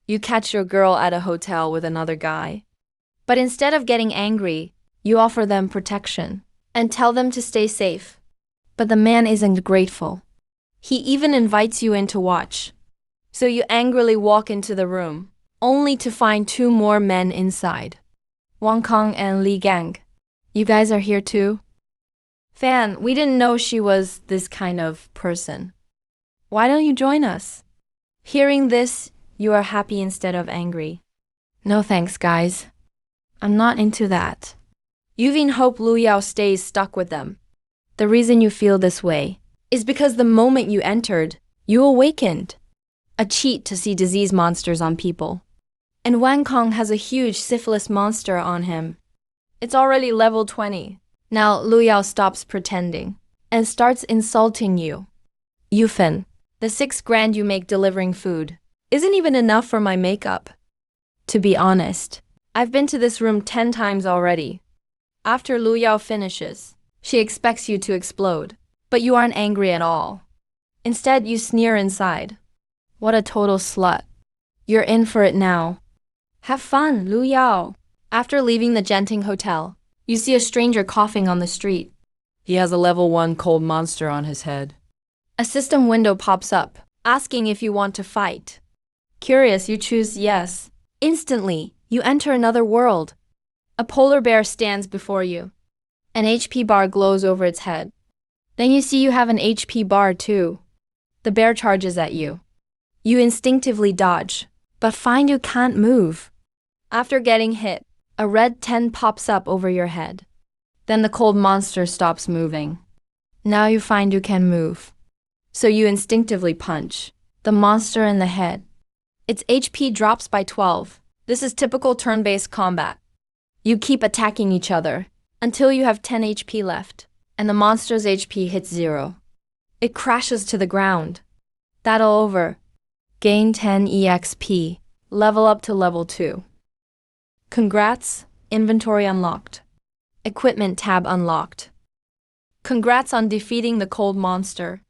You catch your girl at a hotel with another guy. But instead of getting angry, you offer them protection and tell them to stay safe. But the man isn't grateful. He even invites you in to watch. So you angrily walk into the room, only to find two more men inside. Wang Kong and Li Gang. You guys are here too? Fan, we didn't know she was this kind of person. Why don't you join us? Hearing this, you are happy instead of angry. No thanks, guys. I'm not into that. Yuvin hope Lu Yao stays stuck with them. The reason you feel this way is because the moment you entered, you awakened. A cheat to see disease monsters on people. And Wang Kong has a huge syphilis monster on him. It's already level 20. Now Lu Yao stops pretending and starts insulting you. Yufen, the 6 grand you make delivering food isn't even enough for my makeup. To be honest, I've been to this room 10 times already. After Lu Yao finishes, she expects you to explode, but you aren't angry at all. Instead, you sneer inside. What a total slut. You're in for it now. Have fun, Lu Yao. After leaving the Genting Hotel, you see a stranger coughing on the street. He has a level 1 cold monster on his head. A system window pops up, asking if you want to fight. Curious, you choose yes. Instantly, you enter another world. A polar bear stands before you. An HP bar glows over its head. Then you see you have an HP bar too. The bear charges at you. You instinctively dodge, but find you can't move. After getting hit, a red 10 pops up over your head. Then the cold monster stops moving. Now you find you can move. So you instinctively punch the monster in the head. Its HP drops by 12. This is typical turn-based combat. You keep attacking each other until you have 10 HP left, and the monster's HP hits 0. It crashes to the ground. Battle over. Gain 10 EXP. Level up to level 2. Congrats, inventory unlocked. Equipment tab unlocked. Congrats on defeating the cold monster.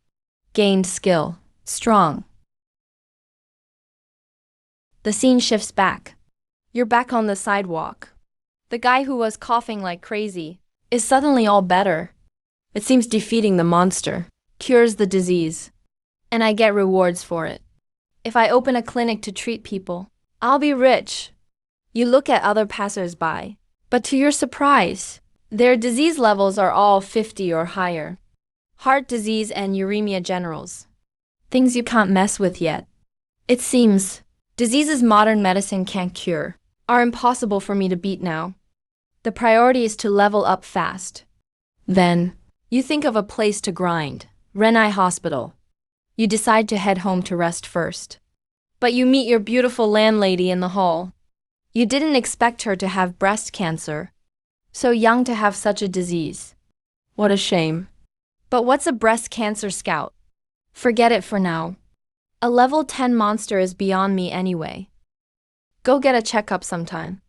Gained skill, strong. The scene shifts back. You're back on the sidewalk. The guy who was coughing like crazy is suddenly all better. It seems defeating the monster cures the disease, and I get rewards for it. If I open a clinic to treat people, I'll be rich. You look at other passers-by, but to your surprise, their disease levels are all 50 or higher. Heart disease and uremia generals. Things you can't mess with yet. It seems diseases modern medicine can't cure are impossible for me to beat now. The priority is to level up fast. Then, you think of a place to grind, Renai Hospital. You decide to head home to rest first. But you meet your beautiful landlady in the hall. You didn't expect her to have breast cancer. So young to have such a disease. What a shame. But what's a breast cancer scout? Forget it for now. A level 10 monster is beyond me anyway. Go get a checkup sometime.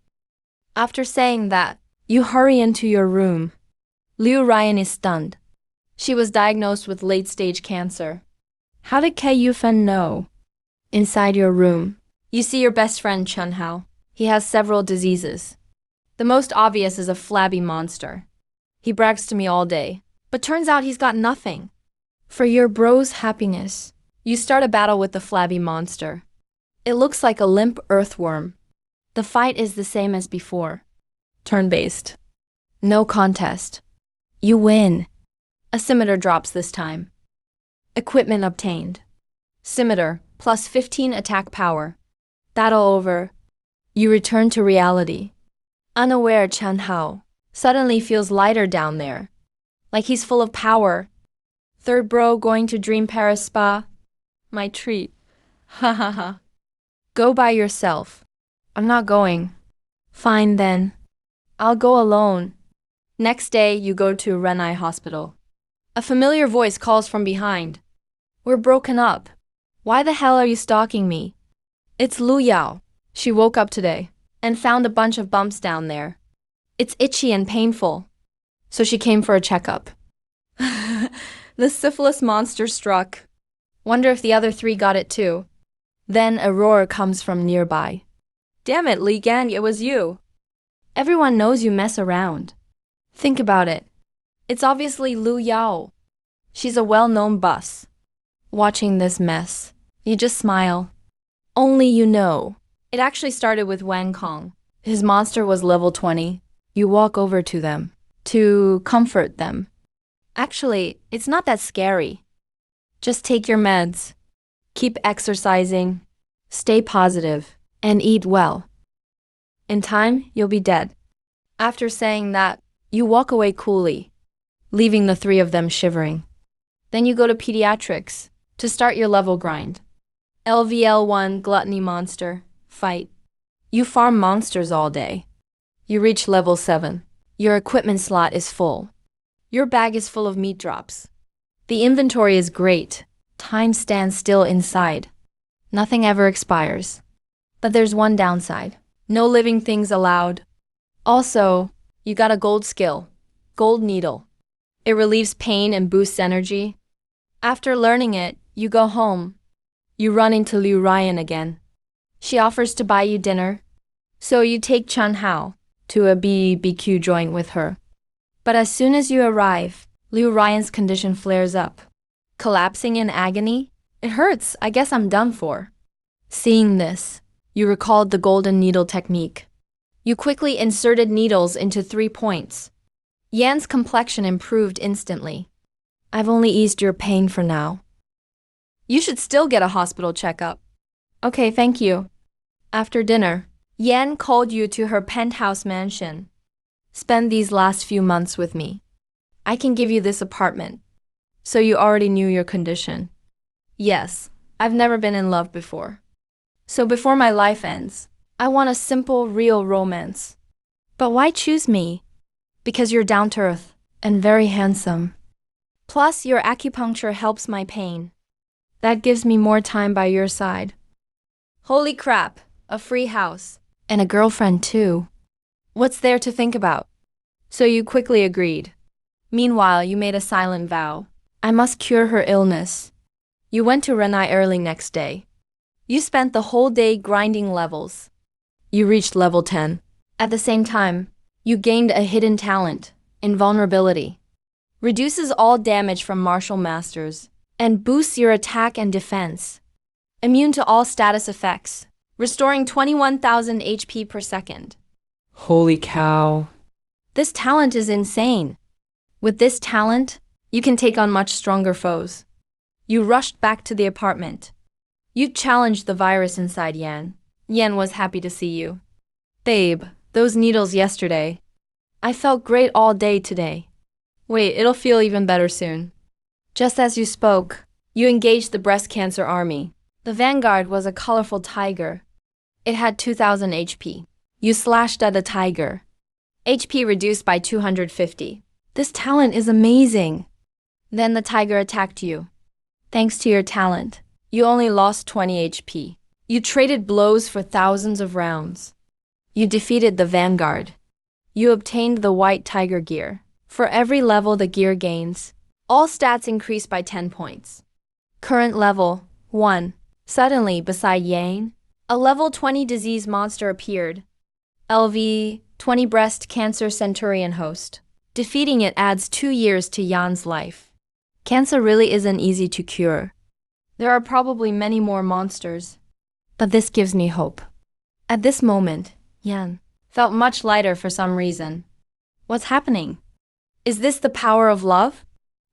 After saying that, you hurry into your room. Liu Ryan is stunned. She was diagnosed with late-stage cancer. How did Ke Yufan know? Inside your room, you see your best friend Chun Hao. He has several diseases. The most obvious is a flabby monster. He brags to me all day, but turns out he's got nothing. For your bro's happiness, you start a battle with the flabby monster. It looks like a limp earthworm. The fight is the same as before. Turn-based. No contest. You win. A scimitar drops this time. Equipment obtained. Scimitar, plus 15 attack power. Battle over. You return to reality. Unaware Chen Hao suddenly feels lighter down there. Like he's full of power. Third bro going to Dream Paris Spa? My treat. Ha ha ha. Go by yourself. I'm not going. Fine then. I'll go alone. Next day, you go to Renai Hospital. A familiar voice calls from behind. We're broken up. Why the hell are you stalking me? It's Lu Yao. She woke up today and found a bunch of bumps down there. It's itchy and painful. So she came for a checkup. The syphilis monster struck. Wonder if the other 3 got it too. Then a roar comes from nearby. Damn it, Li Gan, it was you. Everyone knows you mess around. Think about it. It's obviously Lu Yao. She's a well-known boss. Watching this mess, you just smile. Only you know. It actually started with Wang Kong. His monster was level 20. You walk over to them to comfort them. Actually, it's not that scary. Just take your meds. Keep exercising. Stay positive. And eat well. In time, you'll be dead. After saying that, you walk away coolly, leaving the three of them shivering. Then you go to pediatrics to start your level grind. LVL1 Gluttony Monster, fight. You farm monsters all day. You reach level 7. Your equipment slot is full. Your bag is full of meat drops. The inventory is great. Time stands still inside. Nothing ever expires. But there's one downside. No living things allowed. Also, you got a gold skill. Gold Needle. It relieves pain and boosts energy. After learning it, you go home. You run into Liu Ryan again. She offers to buy you dinner. So you take Chun Hao to a BBQ joint with her. But as soon as you arrive, Liu Ryan's condition flares up. Collapsing in agony? It hurts. I guess I'm done for. Seeing this, you recalled the golden needle technique. You quickly inserted needles into 3 points. Yan's complexion improved instantly. I've only eased your pain for now. You should still get a hospital checkup. Okay, thank you. After dinner, Yan called you to her penthouse mansion. Spend these last few months with me. I can give you this apartment. So you already knew your condition. Yes, I've never been in love before. So before my life ends, I want a simple, real romance. But why choose me? Because you're down to earth and very handsome. Plus, your acupuncture helps my pain. That gives me more time by your side. Holy crap, a free house. And a girlfriend too. What's there to think about? So you quickly agreed. Meanwhile, you made a silent vow. I must cure her illness. You went to Renai early next day. You spent the whole day grinding levels. You reached level 10. At the same time, you gained a hidden talent, invulnerability. Reduces all damage from martial masters, and boosts your attack and defense. Immune to all status effects, restoring 21,000 HP per second. Holy cow. This talent is insane. With this talent, you can take on much stronger foes. You rushed back to the apartment. You challenged the virus inside Yan. Yan was happy to see you. Babe, those needles yesterday. I felt great all day today. Wait, it'll feel even better soon. Just as you spoke, you engaged the breast cancer army. The vanguard was a colorful tiger. It had 2,000 HP. You slashed at the tiger. HP reduced by 250. This talent is amazing. Then the tiger attacked you. Thanks to your talent, you only lost 20 HP. You traded blows for thousands of rounds. You defeated the vanguard. You obtained the white tiger gear. For every level the gear gains, all stats increase by 10 points. Current level 1. Suddenly, beside Yang, a level 20 disease monster appeared. LV 20 breast cancer centurion host. Defeating it adds 2 years to Yan's life. Cancer really isn't easy to cure. There are probably many more monsters. But this gives me hope. At this moment, Yan felt much lighter for some reason. What's happening? Is this the power of love?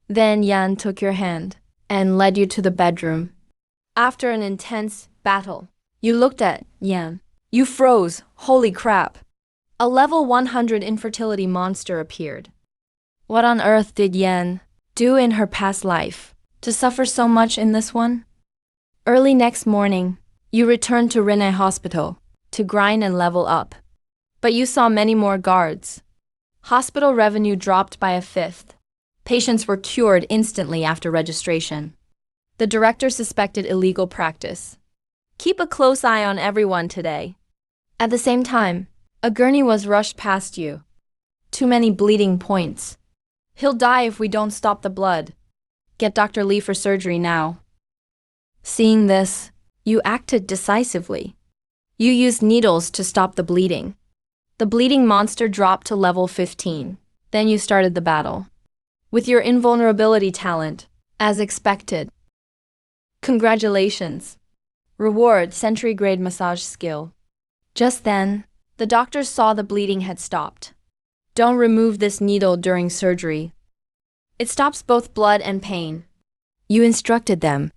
Then Yan took your hand and led you to the bedroom. After an intense battle, you looked at Yan. You froze. Holy crap. A level 100 infertility monster appeared. What on earth did Yan do in her past life to suffer so much in this one? Early next morning, you returned to Renai Hospital to grind and level up. But you saw many more guards. Hospital revenue dropped by a fifth. Patients were cured instantly after registration. The director suspected illegal practice. Keep a close eye on everyone today. At the same time, a gurney was rushed past you. Too many bleeding points. He'll die if we don't stop the blood. Get Dr. Lee for surgery now. Seeing this, You acted decisively. You used needles to stop the bleeding. The bleeding monster dropped to level 15. Then you started the battle. With your invulnerability talent, as expected. Congratulations. Reward Sentry Grade Massage Skill. Just then, the doctors saw the bleeding had stopped. Don't remove this needle during surgery. It stops both blood and pain. You instructed them.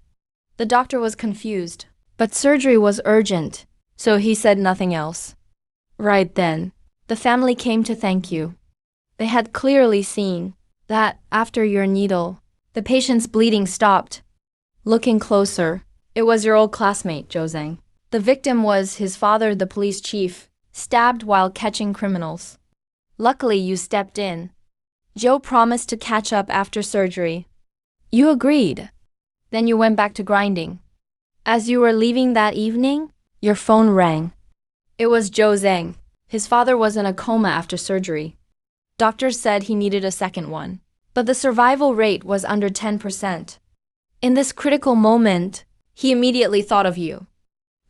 The doctor was confused, but surgery was urgent, so he said nothing else. Right then, the family came to thank you. They had clearly seen that, after your needle, the patient's bleeding stopped. Looking closer, it was your old classmate, Zhou Zhang. The victim was his father, the police chief, stabbed while catching criminals. Luckily, you stepped in. Joe promised to catch up after surgery. You agreed. Then you went back to grinding. As you were leaving that evening, your phone rang. It was Zhou Zhang. His father was in a coma after surgery. Doctors said he needed a second one, but the survival rate was under 10%. In this critical moment, he immediately thought of you.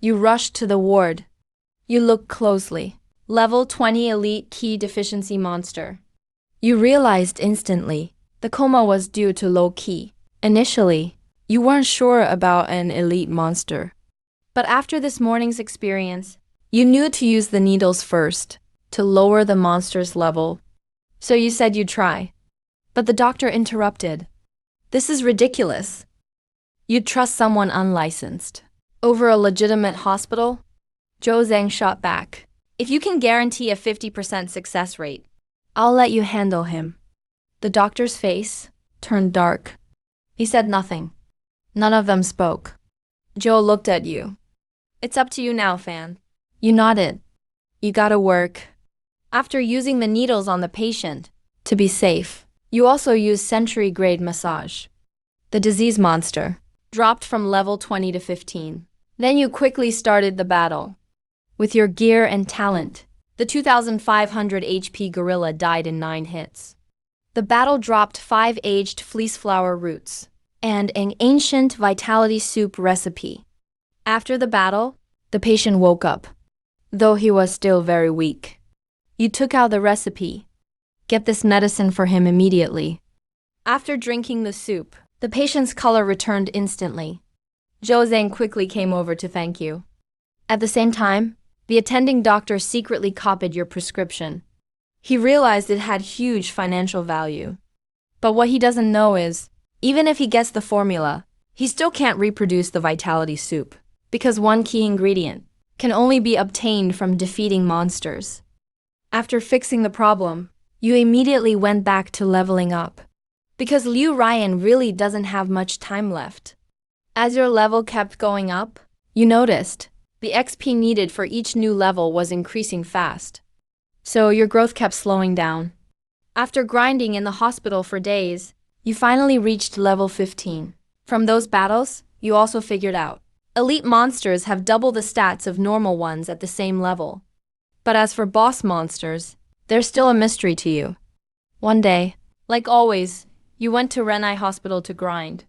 You rushed to the ward. You looked closely. Level 20 Elite Key Deficiency Monster. You realized instantly the coma was due to low key. Initially, you weren't sure about an elite monster. But after this morning's experience, you knew to use the needles first to lower the monster's level. So you said you'd try. But the doctor interrupted. This is ridiculous. You'd trust someone unlicensed over a legitimate hospital? Zhou Zhang shot back. If you can guarantee a 50% success rate, I'll let you handle him. The doctor's face turned dark. He said nothing. None of them spoke. Joe looked at you. It's up to you now, Fan. You nodded. You gotta work. After using the needles on the patient, to be safe, you also used Sentry Grade Massage. The disease monster dropped from level 20 to 15. Then you quickly started the battle. With your gear and talent, the 2,500 HP gorilla died in 9 hits. The battle dropped 5 aged fleece flower roots and an ancient vitality soup recipe. After the battle, the patient woke up, though he was still very weak. You took out the recipe. Get this medicine for him immediately. After drinking the soup, the patient's color returned instantly. Zhou Zhang quickly came over to thank you. At the same time, the attending doctor secretly copied your prescription. He realized it had huge financial value. But what he doesn't know is, even if he gets the formula, he still can't reproduce the vitality soup, because one key ingredient can only be obtained from defeating monsters. After fixing the problem, you immediately went back to leveling up, because Liu Ryan really doesn't have much time left. As your level kept going up, you noticed the XP needed for each new level was increasing fast. So your growth kept slowing down. After grinding in the hospital for days, you finally reached level 15. From those battles, you also figured out elite monsters have double the stats of normal ones at the same level. But as for boss monsters, they're still a mystery to you. One day, like always, you went to Renai Hospital to grind.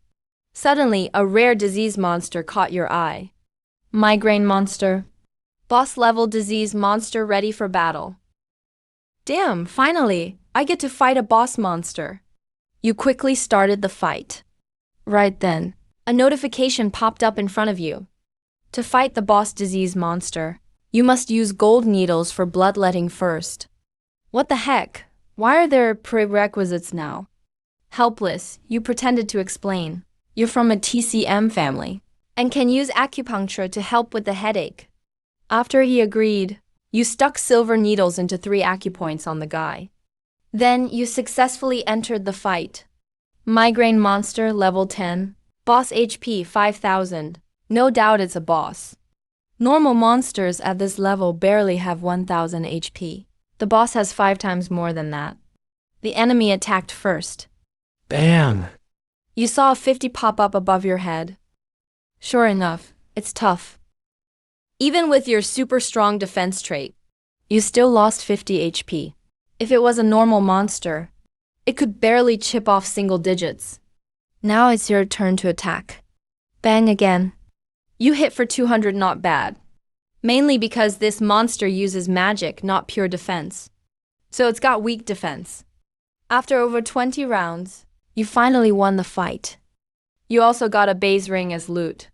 Suddenly, a rare disease monster caught your eye. Migraine monster. Boss level disease monster ready for battle. Damn, finally, I get to fight a boss monster. You quickly started the fight. Right then, a notification popped up in front of you. To fight the boss disease monster, you must use gold needles for bloodletting first. What the heck? Why are there prerequisites now? Helpless, you pretended to explain. You're from a TCM family and can use acupuncture to help with the headache. After he agreed, you stuck silver needles into 3 acupoints on the guy. Then you successfully entered the fight. Migraine monster level 10, boss HP 5000. No doubt it's a boss. Normal monsters at this level barely have 1000 HP. The boss has 5 times more than that. The enemy attacked first. Bam! You saw a 50 pop up above your head. Sure enough, it's tough. Even with your super strong defense trait, you still lost 50 HP. If it was a normal monster, it could barely chip off single digits. Now it's your turn to attack. Bang again. You hit for 200, not bad. Mainly because this monster uses magic, not pure defense. So it's got weak defense. After over 20 rounds, you finally won the fight. You also got a base ring as loot.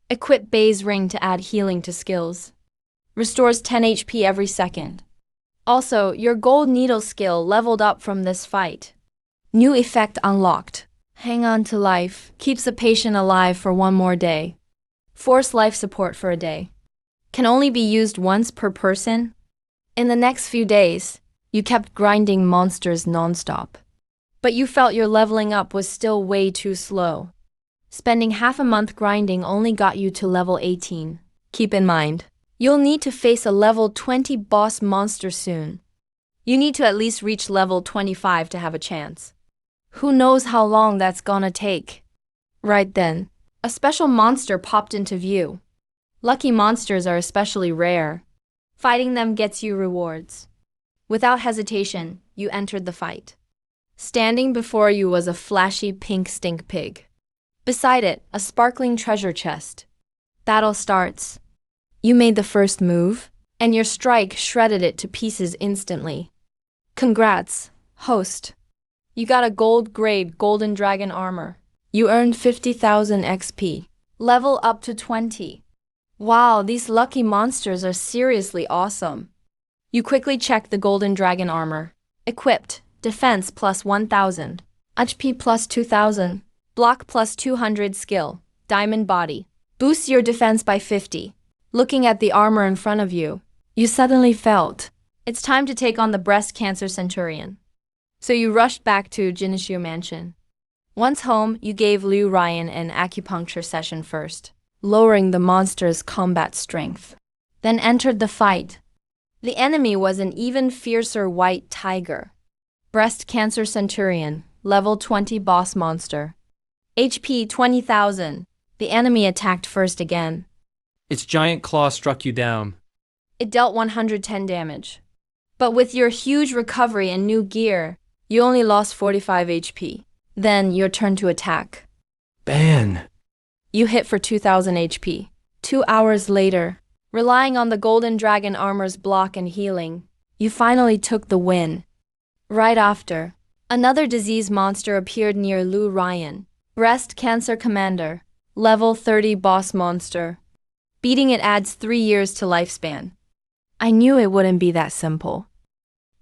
Equip base ring to add healing to skills. Restores 10 HP every second. Also, your gold needle skill leveled up from this fight. New effect unlocked. Hang on to life. Keeps the patient alive for one more day. Force life support for a day. Can only be used once per person. In the next few days, you kept grinding monsters non-stop. But you felt your leveling up was still way too slow. Spending half a month grinding only got you to level 18. Keep in mind, you'll need to face a level 20 boss monster soon. You need to at least reach level 25 to have a chance. Who knows how long that's gonna take? Right then, a special monster popped into view. Lucky monsters are especially rare. Fighting them gets you rewards. Without hesitation, you entered the fight. Standing before you was a flashy pink stink pig. Beside it, a sparkling treasure chest. Battle starts. You made the first move, and your strike shredded it to pieces instantly. Congrats, host. You got a gold-grade golden dragon armor. You earned 50,000 XP. Level up to 20. Wow, these lucky monsters are seriously awesome. You quickly check the golden dragon armor. Equipped, defense plus 1,000, HP plus 2,000, block plus 200 skill, diamond body. Boosts your defense by 50. Looking at the armor in front of you, you suddenly felt, it's time to take on the breast cancer centurion. So you rushed back to Jinishu Mansion. Once home, you gave Liu Ryan an acupuncture session first, lowering the monster's combat strength. Then entered the fight. The enemy was an even fiercer white tiger. Breast cancer centurion, level 20 boss monster. HP 20,000. The enemy attacked first again. Its giant claw struck you down. It dealt 110 damage. But with your huge recovery and new gear, you only lost 45 HP. Then your turn to attack. Ban. You hit for 2,000 HP. 2 hours later, relying on the golden dragon armor's block and healing, you finally took the win. Right after, another disease monster appeared near Liu Ryan. Breast cancer commander, level 30 boss monster. Beating it adds 3 years to lifespan. I knew it wouldn't be that simple.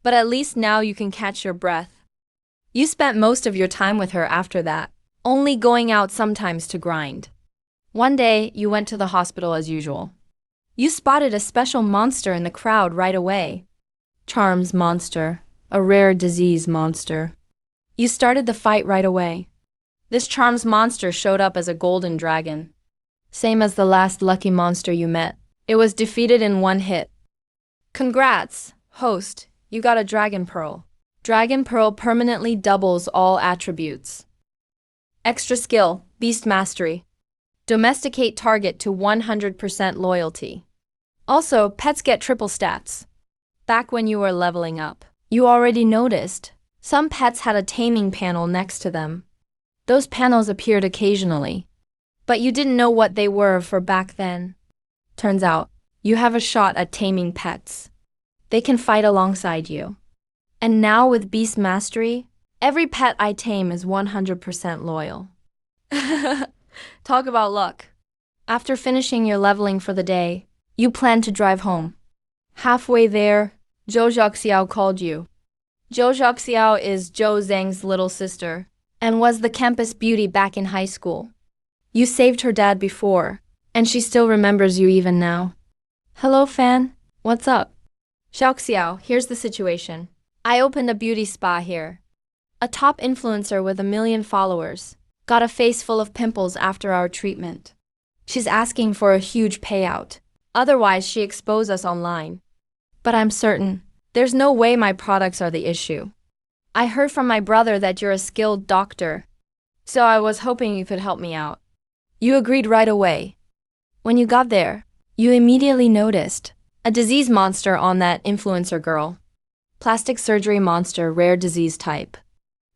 But at least now you can catch your breath. You spent most of your time with her after that, only going out sometimes to grind. One day, you went to the hospital as usual. You spotted a special monster in the crowd right away. Charms monster, a rare disease monster. You started the fight right away. This Charms monster showed up as a golden dragon. Same as the last lucky monster you met. It was defeated in one hit. Congrats, host, you got a Dragon Pearl. Dragon Pearl permanently doubles all attributes. Extra skill, Beast Mastery. Domesticate target to 100% loyalty. Also, pets get triple stats. Back when you were leveling up, you already noticed. Some pets had a taming panel next to them. Those panels appeared occasionally. But you didn't know what they were for back then. Turns out, you have a shot at taming pets. They can fight alongside you. And now with Beast Mastery, every pet I tame is 100% loyal. Talk about luck. After finishing your leveling for the day, you plan to drive home. Halfway there, Zhou Zhaoxiao called you. Zhou Zhaoxiao is Zhou Zhang's little sister, and was the campus beauty back in high school. You saved her dad before, and she still remembers you even now. Hello, Fan. What's up? Zhaoxiao, here's the situation. I opened a beauty spa here. A top influencer with 1 million followers got a face full of pimples after our treatment. She's asking for a huge payout. Otherwise, she expose us online. But I'm certain, there's no way my products are the issue. I heard from my brother that you're a skilled doctor, so I was hoping you could help me out. You agreed right away. When you got there, you immediately noticed a disease monster on that influencer girl. Plastic surgery monster, rare disease type.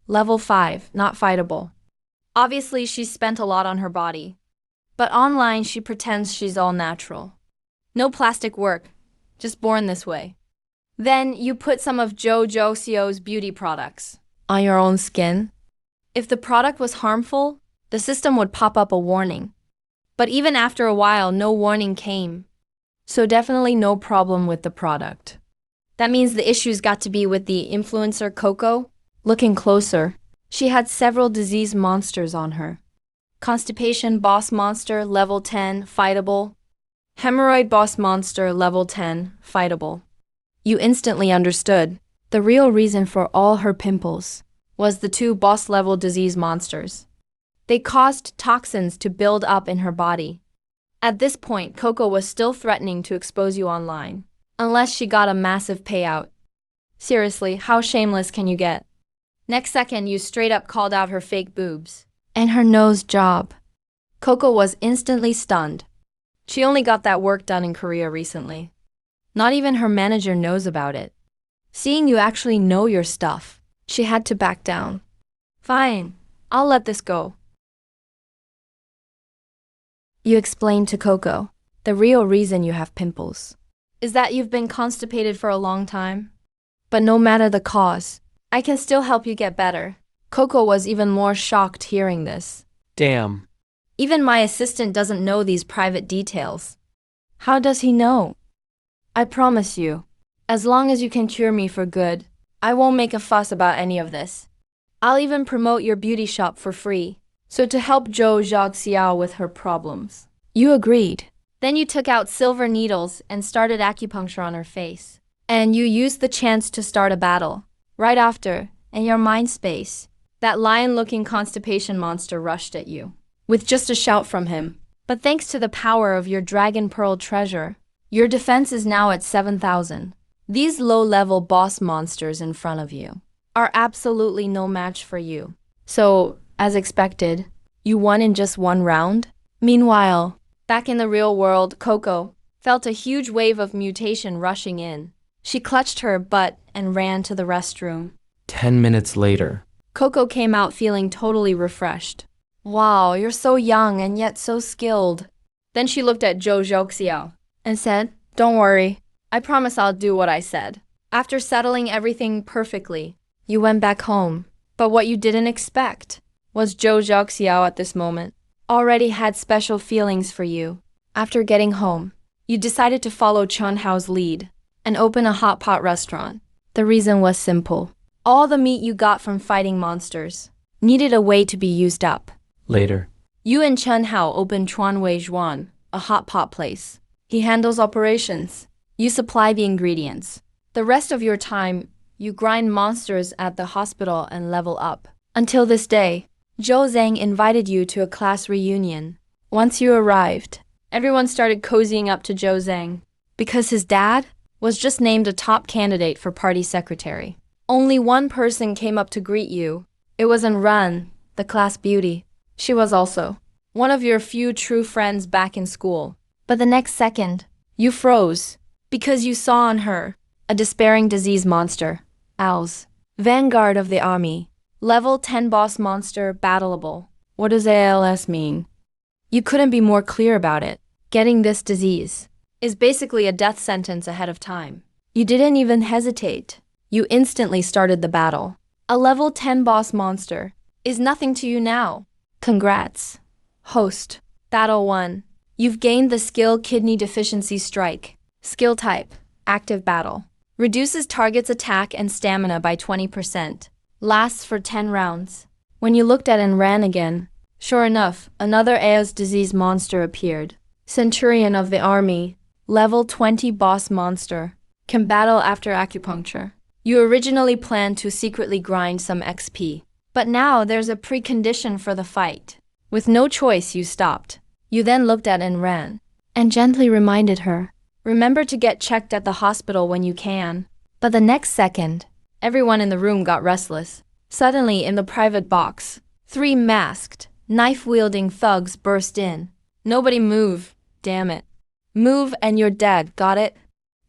Level 5, not fightable. Obviously, she spent a lot on her body. But online, she pretends she's all natural. No plastic work, just born this way. Then you put some of Joseo's beauty products on your own skin. If the product was harmful, the system would pop up a warning. But even after a while, no warning came. So definitely no problem with the product. That means the issues got to be with the influencer Coco. Looking closer, she had several disease monsters on her. Constipation boss monster level 10, fightable. Hemorrhoid boss monster level 10, fightable. You instantly understood. The real reason for all her pimples was the two boss level disease monsters. They caused toxins to build up in her body. At this point, Coco was still threatening to expose you online, unless she got a massive payout. Seriously, how shameless can you get? Next second, you straight up called out her fake boobs and her nose job. Coco was instantly stunned. She only got that work done in Korea recently. Not even her manager knows about it. Seeing you actually know your stuff, she had to back down. Fine, I'll let this go. You explained to Coco, the real reason you have pimples is that you've been constipated for a long time. But no matter the cause, I can still help you get better. Coco was even more shocked hearing this. Damn. Even my assistant doesn't know these private details. How does he know? I promise you, as long as you can cure me for good, I won't make a fuss about any of this. I'll even promote your beauty shop for free. So to help Zhou Xiao with her problems. You agreed. Then you took out silver needles and started acupuncture on her face. And you used the chance to start a battle. Right after, in your mind space, that lion-looking constipation monster rushed at you, with just a shout from him. But thanks to the power of your dragon pearl treasure, your defense is now at 7,000. These low-level boss monsters in front of you are absolutely no match for you. So, as expected, you won in just one round? Meanwhile, back in the real world, Coco felt a huge wave of mutation rushing in. She clutched her butt and ran to the restroom. 10 minutes later. Coco came out feeling totally refreshed. Wow, you're so young and yet so skilled. Then she looked at Zhou Xiao and said, Don't worry, I promise I'll do what I said. After settling everything perfectly, you went back home. But what you didn't expect was Zhou Xiao at this moment already had special feelings for you. After getting home, you decided to follow Chun Hao's lead and open a hot pot restaurant. The reason was simple. All the meat you got from fighting monsters needed a way to be used up. Later. You and Chun Hao opened Chuan Wei Zhuan, a hot pot place. He handles operations. You supply the ingredients. The rest of your time, you grind monsters at the hospital and level up. Until this day, Zhou Zhang invited you to a class reunion. Once you arrived, everyone started cozying up to Zhou Zhang because his dad was just named a top candidate for party secretary. Only one person came up to greet you. It was Ran, the class beauty. She was also one of your few true friends back in school. But the next second, you froze because you saw on her a despairing disease monster, Owls, vanguard of the army. Level 10 boss monster, battleable. What does ALS mean? You couldn't be more clear about it. Getting this disease is basically a death sentence ahead of time. You didn't even hesitate. You instantly started the battle. A level 10 boss monster is nothing to you now. Congrats. Host. Battle 1. You've gained the skill Kidney Deficiency Strike. Skill type. Active battle. Reduces target's attack and stamina by 20%. Lasts for 10 rounds. When you looked at and ran again, sure enough, another ALS disease monster appeared. Centurion of the Army, level 20 boss monster, can battle after acupuncture. You originally planned to secretly grind some XP, but now there's a precondition for the fight. With no choice, you stopped. You then looked at and ran, and gently reminded her, remember to get checked at the hospital when you can. But the next second, everyone in the room got restless. Suddenly, in the private box, 3 masked, knife-wielding thugs burst in. Nobody move, damn it. Move and you're dead, got it?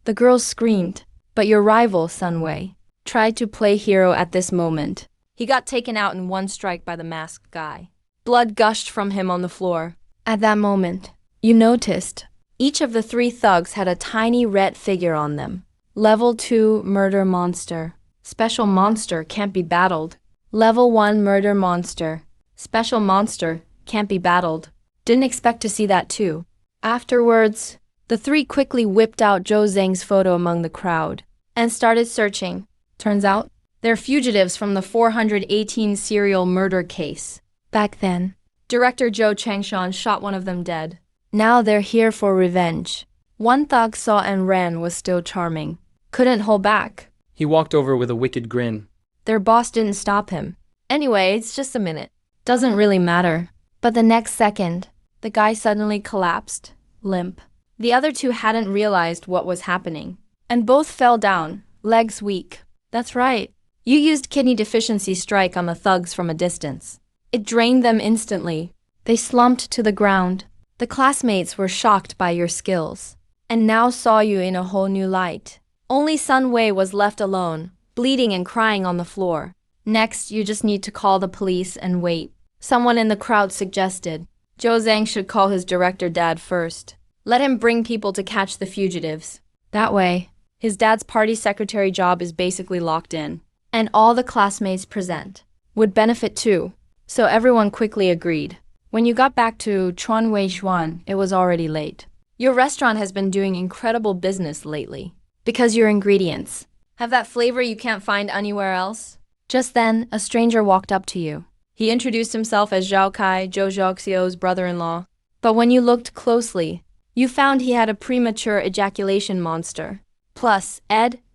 The girls screamed, but your rival, Sunwei, tried to play hero at this moment. He got taken out in one strike by the masked guy. Blood gushed from him on the floor. At that moment, you noticed each of the three thugs had a tiny red figure on them. Level 2 Murder Monster. Special monster can't be battled. Level 1 Murder Monster. Special monster can't be battled. Didn't expect to see that too. Afterwards, the three quickly whipped out Zhou Zhang's photo among the crowd and started searching. Turns out, they're fugitives from the 418 serial murder case. Back then, Director Zhou Changshan shot one of them dead. Now they're here for revenge. One thug saw and ran was still charming. Couldn't hold back. He walked over with a wicked grin. Their boss didn't stop him. Anyway, it's just a minute. Doesn't really matter. But the next second, the guy suddenly collapsed, limp. The other two hadn't realized what was happening, and both fell down, legs weak. That's right. You used kidney deficiency strike on the thugs from a distance. It drained them instantly. They slumped to the ground. The classmates were shocked by your skills, and now saw you in a whole new light. Only Sun Wei was left alone, bleeding and crying on the floor. Next, you just need to call the police and wait. Someone in the crowd suggested Zhou Zhang should call his director dad first. Let him bring people to catch the fugitives. That way, his dad's party secretary job is basically locked in. And all the classmates present would benefit too. So everyone quickly agreed. When you got back to Chuan Wei Xuan, it was already late. Your restaurant has been doing incredible business lately. Because your ingredients have that flavor you can't find anywhere else. Just then, a stranger walked up to you. He introduced himself as Zhao Kai, Zhou Zhaoxiu's brother-in-law. But when you looked closely, you found he had a premature ejaculation monster, plus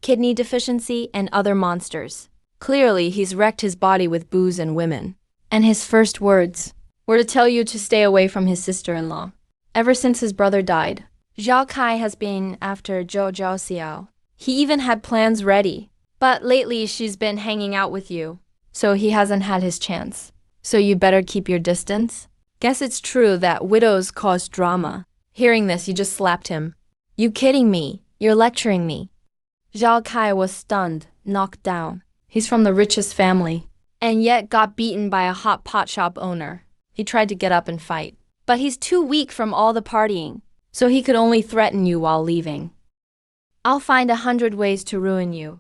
kidney deficiency, and other monsters. Clearly, he's wrecked his body with booze and women. And his first words were to tell you to stay away from his sister-in-law. Ever since his brother died, Zhao Kai has been after Zhou Zhaoxiu. He even had plans ready. But lately she's been hanging out with you, so he hasn't had his chance. So you better keep your distance. Guess it's true that widows cause drama. Hearing this, you just slapped him. You kidding me? You're lecturing me. Zhao Kai was stunned, knocked down. He's from the richest family, and yet got beaten by a hot pot shop owner. He tried to get up and fight, but he's too weak from all the partying, so he could only threaten you while leaving. I'll find 100 ways to ruin you.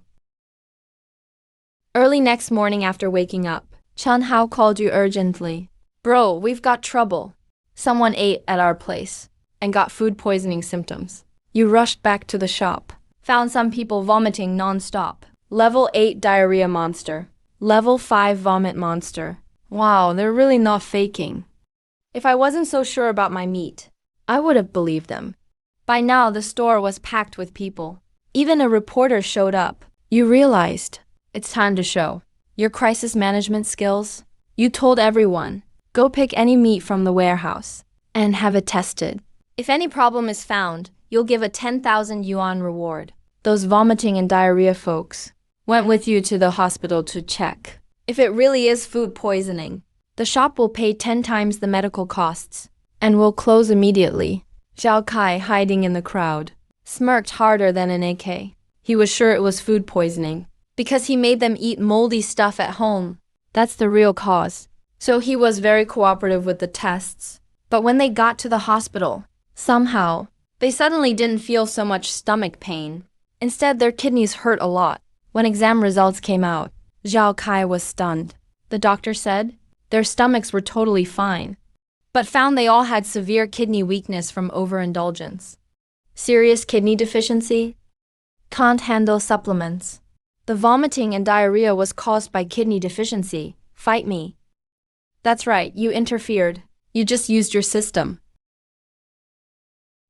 Early next morning after waking up, Chen Hao called you urgently. Bro, we've got trouble. Someone ate at our place and got food poisoning symptoms. You rushed back to the shop, found some people vomiting non-stop. Level 8 diarrhea monster. Level 5 vomit monster. Wow, they're really not faking. If I wasn't so sure about my meat, I would have believed them. By now, the store was packed with people. Even a reporter showed up. You realized it's time to show your crisis management skills. You told everyone, go pick any meat from the warehouse and have it tested. If any problem is found, you'll give a 10,000 yuan reward. Those vomiting and diarrhea folks went with you to the hospital to check. If it really is food poisoning, the shop will pay 10 times the medical costs and will close immediately. Zhao Kai, hiding in the crowd, smirked harder than an AK. He was sure it was food poisoning because he made them eat moldy stuff at home. That's the real cause. So he was very cooperative with the tests. But when they got to the hospital, somehow, they suddenly didn't feel so much stomach pain. Instead, their kidneys hurt a lot. When exam results came out, Zhao Kai was stunned. The doctor said their stomachs were totally fine, but found they all had severe kidney weakness from overindulgence. Serious kidney deficiency? Can't handle supplements. The vomiting and diarrhea was caused by kidney deficiency. Fight me. That's right, you interfered. You just used your system.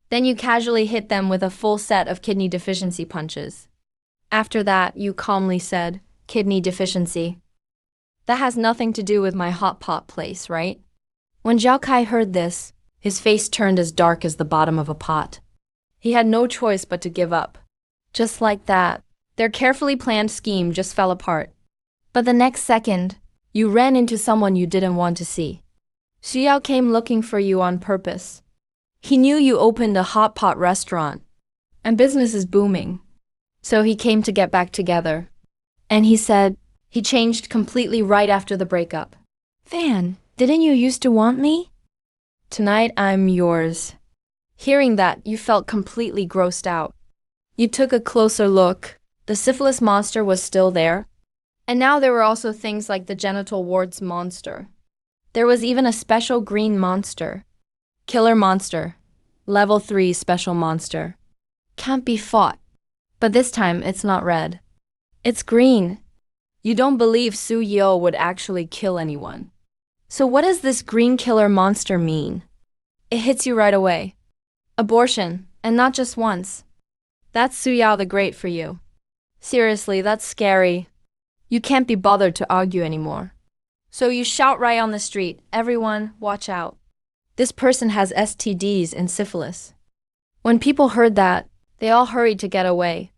Then you casually hit them with a full set of kidney deficiency punches. After that, you calmly said, kidney deficiency. That has nothing to do with my hot pot place, right? When Zhao Kai heard this, his face turned as dark as the bottom of a pot. He had no choice but to give up. Just like that, their carefully planned scheme just fell apart. But the next second, you ran into someone you didn't want to see. Xiao came looking for you on purpose. He knew you opened a hot pot restaurant, and business is booming. So he came to get back together. And he said he changed completely right after the breakup. Fan, didn't you used to want me? Tonight I'm yours. Hearing that, you felt completely grossed out. You took a closer look. The syphilis monster was still there. And now there were also things like the genital warts monster. There was even a special green monster. Killer monster. Level 3 special monster. Can't be fought. But this time, it's not red. It's green. You don't believe Su Yeo would actually kill anyone. So what does this green killer monster mean? It hits you right away. Abortion, and not just once. That's Su Yao the Great for you. Seriously, that's scary. You can't be bothered to argue anymore. So you shout right on the street, everyone, watch out. This person has STDs and syphilis. When people heard that, they all hurried to get away.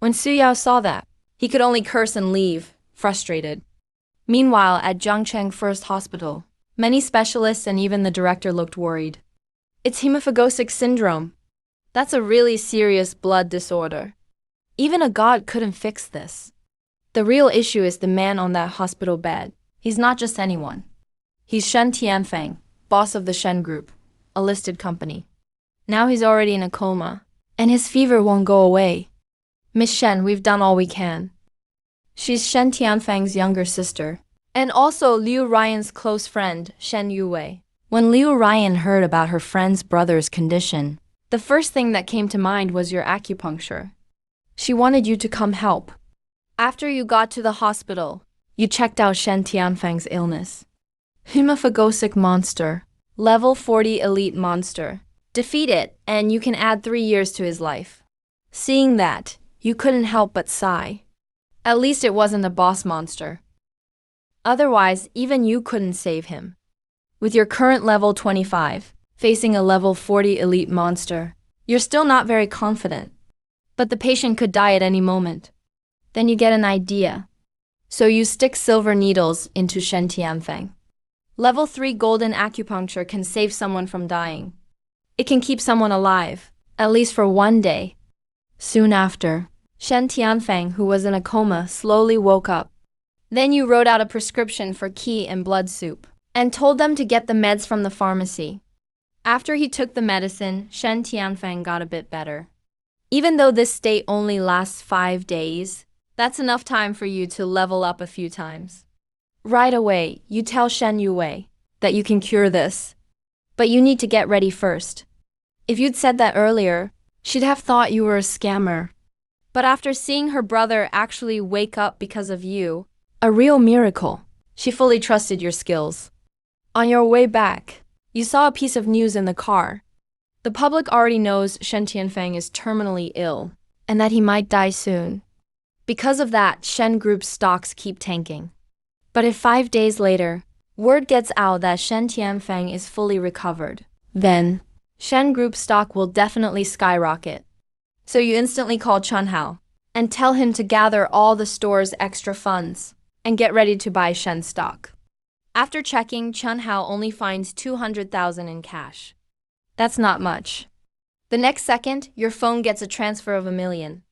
When Su Yao saw that, he could only curse and leave, frustrated. Meanwhile, at Zhangcheng First Hospital, many specialists and even the director looked worried. It's hemophagosic syndrome. That's a really serious blood disorder. Even a god couldn't fix this. The real issue is the man on that hospital bed. He's not just anyone. He's Shen Tianfeng, boss of the Shen Group, a listed company. Now he's already in a coma, and his fever won't go away. Miss Shen, we've done all we can. She's Shen Tianfeng's younger sister, and also Liu Ryan's close friend, Shen Yuwei. When Liu Ryan heard about her friend's brother's condition, the first thing that came to mind was your acupuncture. She wanted you to come help. After you got to the hospital, you checked out Shen Tianfeng's illness. Hemophagosic monster. Level 40 elite monster. Defeat it, and you can add 3 years to his life. Seeing that, you couldn't help but sigh. At least it wasn't a boss monster. Otherwise, even you couldn't save him. With your current level 25, facing a level 40 elite monster, you're still not very confident. But the patient could die at any moment. Then you get an idea. So you stick silver needles into Shen Tianfeng. Level 3 golden acupuncture can save someone from dying. It can keep someone alive, at least for 1 day. Soon after, Shen Tianfeng, who was in a coma, slowly woke up. Then you wrote out a prescription for qi and blood soup, and told them to get the meds from the pharmacy. After he took the medicine, Shen Tianfeng got a bit better. Even though this state only lasts 5 days, that's enough time for you to level up a few times. Right away, you tell Shen Yuwei that you can cure this. But you need to get ready first. If you'd said that earlier, she'd have thought you were a scammer. But after seeing her brother actually wake up because of you, a real miracle, she fully trusted your skills. On your way back, you saw a piece of news in the car. The public already knows Shen Tianfeng is terminally ill, and that he might die soon. Because of that, Shen Group's stocks keep tanking. But if 5 days later, word gets out that Shen Tianfeng is fully recovered, then Shen Group stock will definitely skyrocket. So you instantly call Chun Hao and tell him to gather all the store's extra funds and get ready to buy Shen stock. After checking, Chun Hao only finds 200,000 in cash. That's not much. The next second, your phone gets a transfer of $1 million.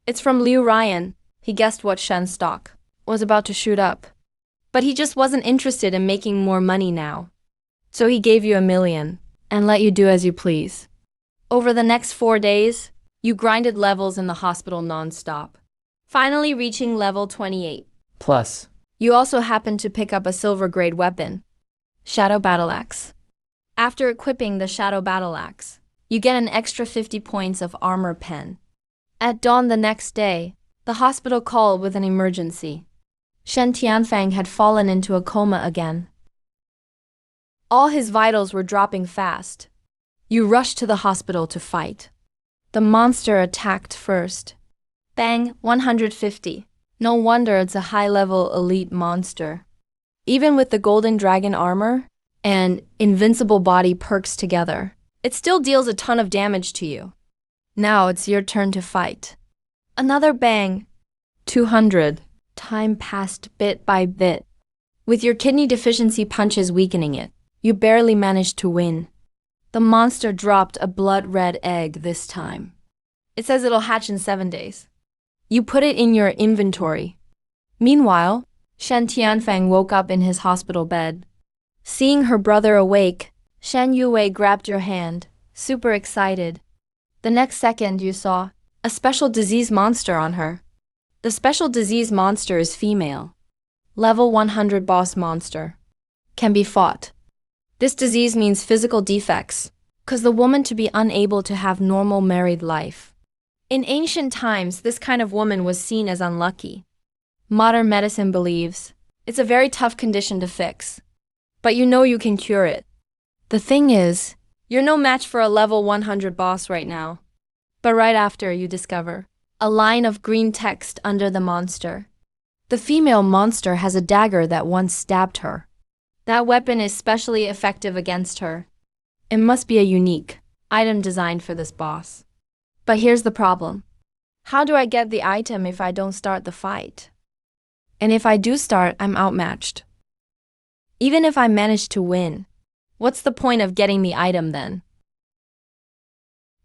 It's from Liu Ryan. He guessed what Shen stock was about to shoot up. But he just wasn't interested in making more money now. So he gave you $1 million and let you do as you please. Over the next 4 days, you grinded levels in the hospital non-stop, finally reaching level 28. Plus, You also happened to pick up a silver-grade weapon, Shadow Battle Axe. After equipping the Shadow Battle Axe, you get an extra 50 points of armor pen. At dawn the next day, the hospital called with an emergency. Shen Tianfeng had fallen into a coma again. All his vitals were dropping fast. You rushed to the hospital to fight. The monster attacked first. Bang, 150. No wonder it's a high-level elite monster. Even with the golden dragon armor and invincible body perks together, it still deals a ton of damage to you. Now it's your turn to fight. Another bang. 200. Time passed bit by bit. With your kidney deficiency punches weakening it, you barely managed to win. The monster dropped a blood-red egg this time. It says it'll hatch in 7 days. You put it in your inventory. Meanwhile, Shen Tianfeng woke up in his hospital bed. Seeing her brother awake, Shen Yue grabbed your hand, super excited. The next second you saw a special disease monster on her. The special disease monster is female. Level 100 boss monster. Can be fought. This disease means physical defects, cause the woman to be unable to have normal married life. In ancient times, this kind of woman was seen as unlucky. Modern medicine believes it's a very tough condition to fix. But you know you can cure it. The thing is, you're no match for a level 100 boss right now. But right after you discover a line of green text under the monster. The female monster has a dagger that once stabbed her. That weapon is specially effective against her. It must be a unique item designed for this boss. But here's the problem. How do I get the item if I don't start the fight? And if I do start, I'm outmatched. Even if I manage to win, what's the point of getting the item then?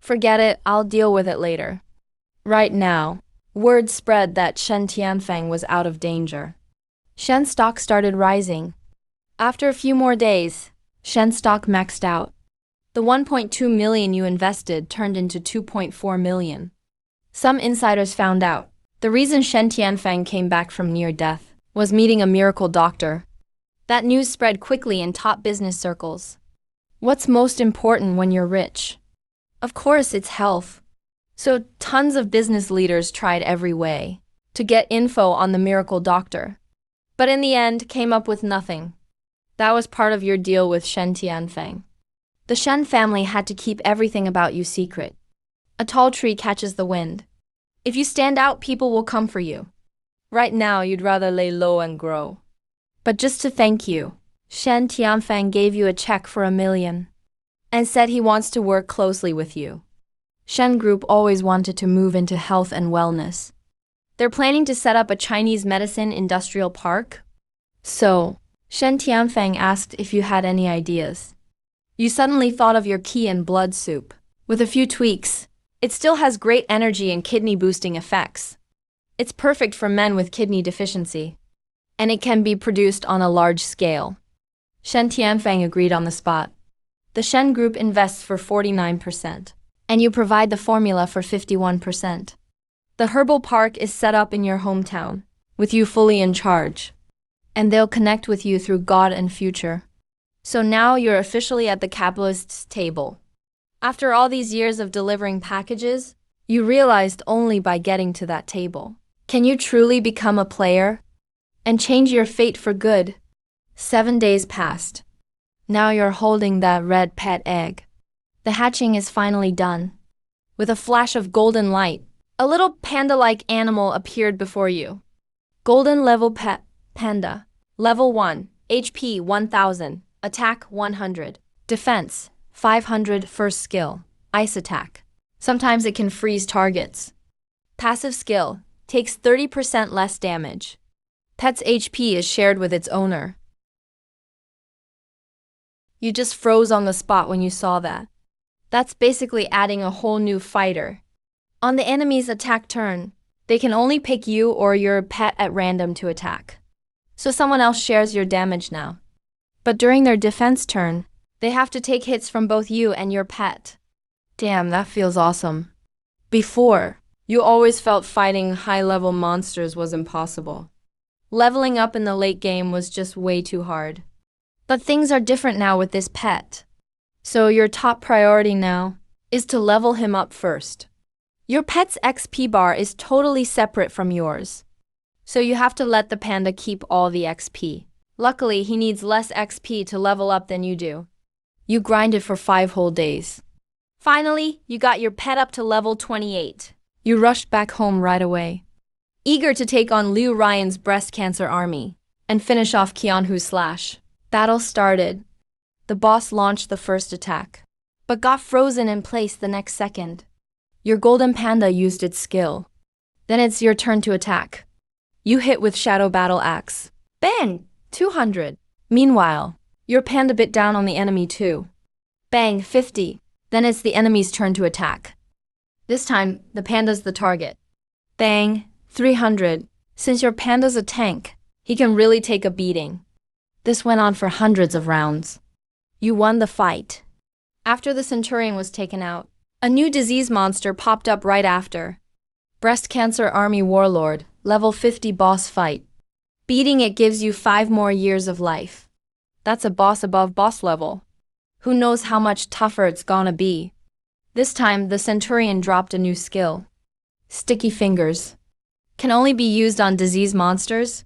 Forget it, I'll deal with it later. Right now, word spread that Shen Tianfeng was out of danger. Shen stock started rising. After a few more days, Shen stock maxed out. The 1.2 million you invested turned into 2.4 million. Some insiders found out the reason Shen Tianfeng came back from near death was meeting a miracle doctor. That news spread quickly in top business circles. What's most important when you're rich? Of course, it's health. So tons of business leaders tried every way to get info on the miracle doctor. But in the end, came up with nothing. That was part of your deal with Shen Tianfeng. The Shen family had to keep everything about you secret. A tall tree catches the wind. If you stand out, people will come for you. Right now, you'd rather lay low and grow. But just to thank you, Shen Tianfeng gave you a check for 1 million and said he wants to work closely with you. Shen Group always wanted to move into health and wellness. They're planning to set up a Chinese medicine industrial park. So, Shen Tianfeng asked if you had any ideas. You suddenly thought of your key and blood soup. With a few tweaks, it still has great energy and kidney-boosting effects. It's perfect for men with kidney deficiency. And it can be produced on a large scale. Shen Tianfeng agreed on the spot. The Shen Group invests for 49%, and you provide the formula for 51%. The herbal park is set up in your hometown, with you fully in charge. And they'll connect with you through God and future. So now you're officially at the capitalist's table. After all these years of delivering packages, you realized only by getting to that table. Can you truly become a player? And change your fate for good? 7 days passed. Now you're holding that red pet egg. The hatching is finally done. With a flash of golden light, a little panda-like animal appeared before you. Golden level pet panda. Level 1, HP 1000, attack 100, defense 500, first skill, ice attack. Sometimes it can freeze targets. Passive skill, takes 30% less damage. Pet's HP is shared with its owner. You just froze on the spot when you saw that. That's basically adding a whole new fighter. On the enemy's attack turn, they can only pick you or your pet at random to attack. So someone else shares your damage now. But during their defense turn, they have to take hits from both you and your pet. Damn, that feels awesome. Before, you always felt fighting high-level monsters was impossible. Leveling up in the late game was just way too hard. But things are different now with this pet. So your top priority now is to level him up first. Your pet's XP bar is totally separate from yours. So you have to let the panda keep all the XP. Luckily, he needs less XP to level up than you do. You grinded for 5 whole days. Finally, you got your pet up to level 28. You rushed back home right away, eager to take on Liu Ryan's breast cancer army and finish off Qianhu's slash. Battle started. The boss launched the first attack, but got frozen in place the next second. Your golden panda used its skill. Then it's your turn to attack. You hit with Shadow Battle Axe. Bang! 200. Meanwhile, your panda bit down on the enemy too. Bang! 50. Then it's the enemy's turn to attack. This time, the panda's the target. Bang! 300. Since your panda's a tank, he can really take a beating. This went on for hundreds of rounds. You won the fight. After the centurion was taken out, a new disease monster popped up right after. Breast cancer army warlord, level 50 boss fight. Beating it gives you 5 more years of life. That's a boss above boss level. Who knows how much tougher it's gonna be. This time, the centurion dropped a new skill. Sticky fingers. Can only be used on disease monsters.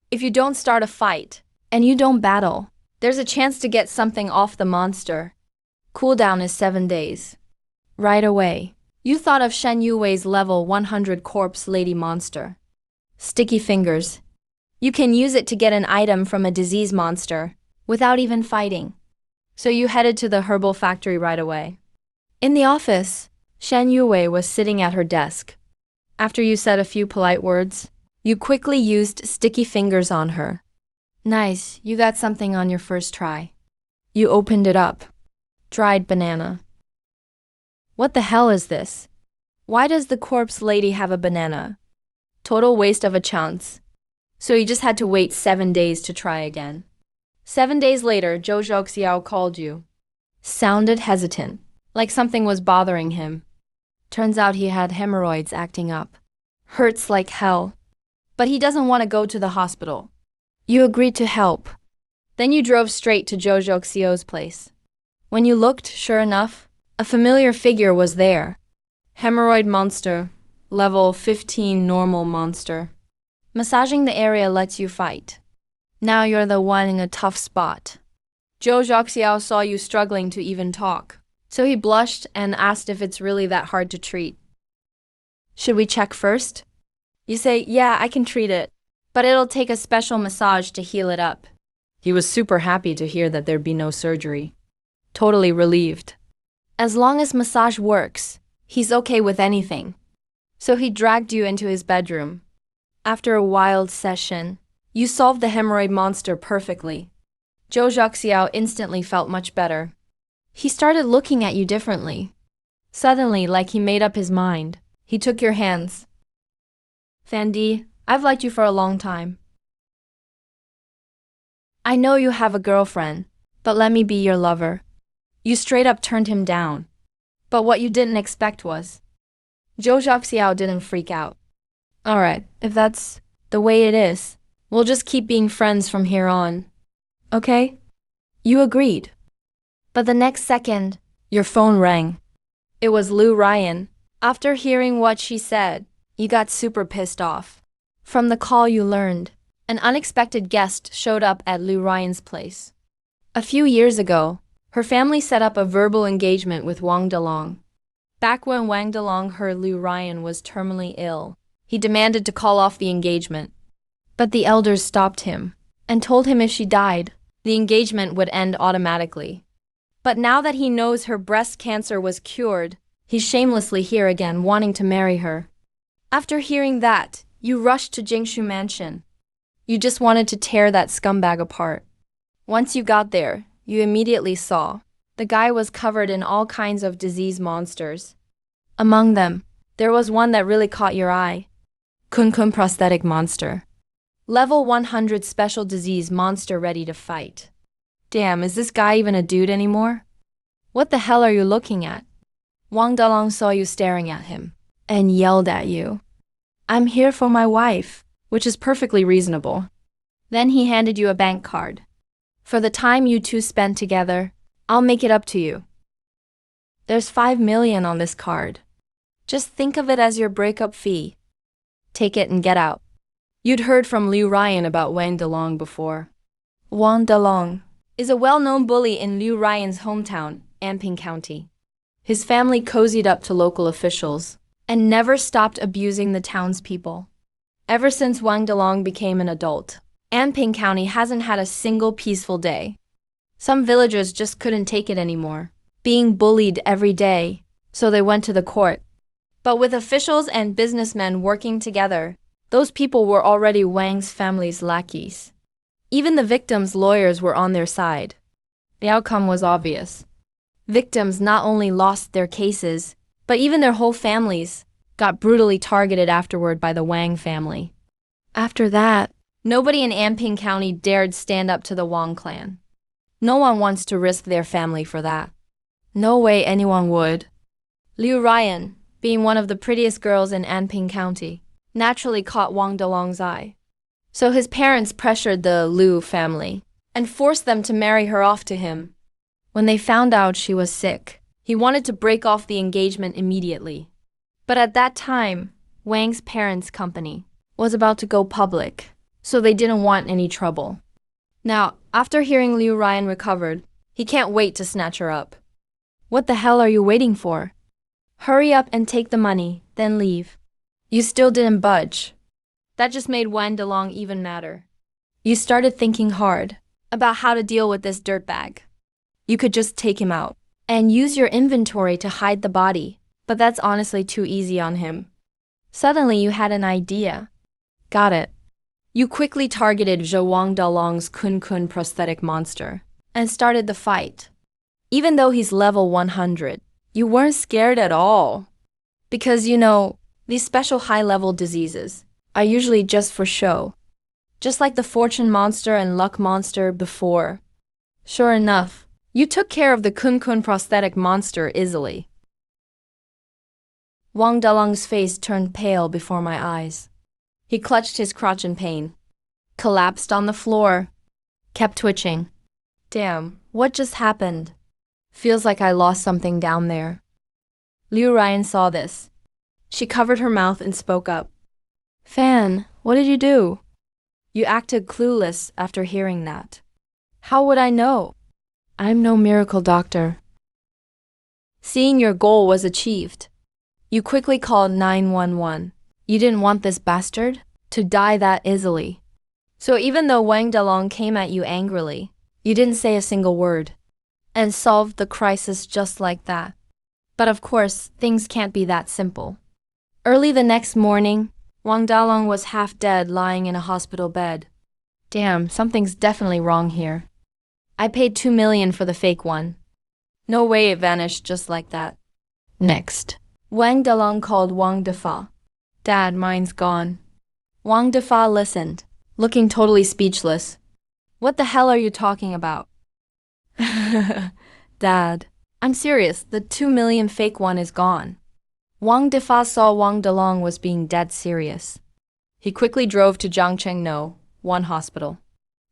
If you don't start a fight, and you don't battle, there's a chance to get something off the monster. Cooldown is 7 days. Right away, you thought of Shen Yuwei's level 100 corpse lady monster. Sticky fingers. You can use it to get an item from a disease monster, without even fighting. So you headed to the herbal factory right away. In the office, Shen Yuwei was sitting at her desk. After you said a few polite words, you quickly used sticky fingers on her. Nice, you got something on your first try. You opened it up. Dried banana. What the hell is this? Why does the corpse lady have a banana? Total waste of a chance. So you just had to wait 7 days to try again. 7 days later, Zhou Zhouxiao called you. Sounded hesitant, like something was bothering him. Turns out he had hemorrhoids acting up. Hurts like hell. But he doesn't want to go to the hospital. You agreed to help. Then you drove straight to Zhou Zhouxiao's place. When you looked, sure enough, a familiar figure was there. Hemorrhoid monster, level 15 normal monster. Massaging the area lets you fight. Now you're the one in a tough spot. Zhou Zhouxiao saw you struggling to even talk, so he blushed and asked if it's really that hard to treat. Should we check first? You say, yeah, I can treat it, but it'll take a special massage to heal it up. He was super happy to hear that there'd be no surgery. Totally relieved. As long as massage works, he's okay with anything. So he dragged you into his bedroom. After a wild session, you solved the hemorrhoid monster perfectly. Zhou Zhouxiao instantly felt much better. He started looking at you differently. Suddenly, like he made up his mind, he took your hands. Fandi, I've liked you for a long time. I know you have a girlfriend, but let me be your lover. You straight up turned him down. But what you didn't expect was. Zhou Zhouxiao didn't freak out. Alright, if that's the way it is, we'll just keep being friends from here on. Okay? You agreed. But the next second, your phone rang. It was Liu Ryan. After hearing what she said, you got super pissed off. From the call you learned, an unexpected guest showed up at Liu Ryan's place. A few years ago, her family set up a verbal engagement with Wang Delong. Back when Wang Delong heard Liu Ryan was terminally ill, he demanded to call off the engagement. But the elders stopped him and told him if she died, the engagement would end automatically. But now that he knows her breast cancer was cured, he's shamelessly here again wanting to marry her. After hearing that, you rushed to Jingshu Mansion. You just wanted to tear that scumbag apart. Once you got there, you immediately saw the guy was covered in all kinds of disease monsters. Among them, there was one that really caught your eye. Kun Kun prosthetic monster. Level 100 special disease monster ready to fight. Damn, is this guy even a dude anymore? What the hell are you looking at? Wang Dalong saw you staring at him and yelled at you. I'm here for my wife, which is perfectly reasonable. Then he handed you a bank card. For the time you two spent together, I'll make it up to you. There's 5 million on this card. Just think of it as your breakup fee. Take it and get out. You'd heard from Liu Ryan about Wang Delong before. Wang Delong is a well-known bully in Liu Ryan's hometown, Anping County. His family cozied up to local officials and never stopped abusing the townspeople. Ever since Wang Delong became an adult, Anping County hasn't had a single peaceful day. Some villagers just couldn't take it anymore, being bullied every day, so they went to the court. But with officials and businessmen working together, those people were already Wang's family's lackeys. Even the victims' lawyers were on their side. The outcome was obvious. Victims not only lost their cases, but even their whole families got brutally targeted afterward by the Wang family. After that, nobody in Anping County dared stand up to the Wang clan. No one wants to risk their family for that. No way anyone would. Liu Ryan, being one of the prettiest girls in Anping County, naturally caught Wang Delong's eye. So his parents pressured the Liu family and forced them to marry her off to him. When they found out she was sick, he wanted to break off the engagement immediately. But at that time, Wang's parents' company was about to go public, so they didn't want any trouble. Now, after hearing Liu Ryan recovered, he can't wait to snatch her up. What the hell are you waiting for? Hurry up and take the money, then leave. You still didn't budge. That just made Wang Delong even madder. You started thinking hard about how to deal with this dirtbag. You could just take him out and use your inventory to hide the body, but that's honestly too easy on him. Suddenly you had an idea. Got it. You quickly targeted Zhou Wang Dalong's Kun prosthetic monster and started the fight. Even though he's level 100, you weren't scared at all. Because these special high-level diseases are usually just for show. Just like the fortune monster and luck monster before. Sure enough, you took care of the Kun prosthetic monster easily. Wang Dalong's face turned pale before my eyes. He clutched his crotch in pain, collapsed on the floor, kept twitching. Damn, what just happened? Feels like I lost something down there. Liu Ryan saw this. She covered her mouth and spoke up. Fan, what did you do? You acted clueless after hearing that. How would I know? I'm no miracle doctor. Seeing your goal was achieved, you quickly called 911. You didn't want this bastard to die that easily. So even though Wang Delong came at you angrily, you didn't say a single word and solved the crisis just like that. But of course, things can't be that simple. Early the next morning, Wang Dalong was half dead lying in a hospital bed. Damn, something's definitely wrong here. I paid 2 million for the fake one. No way it vanished just like that. Next, Wang Dalong called Wang Defa. Dad, mine's gone. Wang Defa listened, looking totally speechless. What the hell are you talking about? Dad, I'm serious, the 2 million fake one is gone. Wang Defa saw Wang Delong was being dead serious. He quickly drove to Jiangcheng one hospital.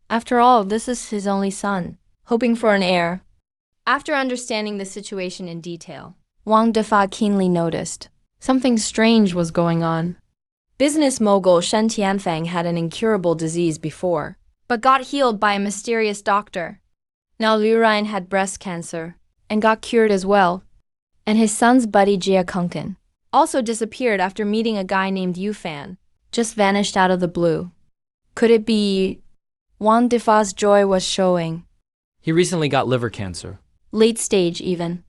After all, this is his only son, hoping for an heir. After understanding the situation in detail, Wang Defa keenly noticed something strange was going on. Business mogul Shen Tianfang had an incurable disease before, but got healed by a mysterious doctor. Now Liu Ryan had breast cancer and got cured as well. And his son's buddy Jia Kunken also disappeared after meeting a guy named Yu Fan, just vanished out of the blue. Could it be Wang Defa's joy was showing? He recently got liver cancer. Late stage even.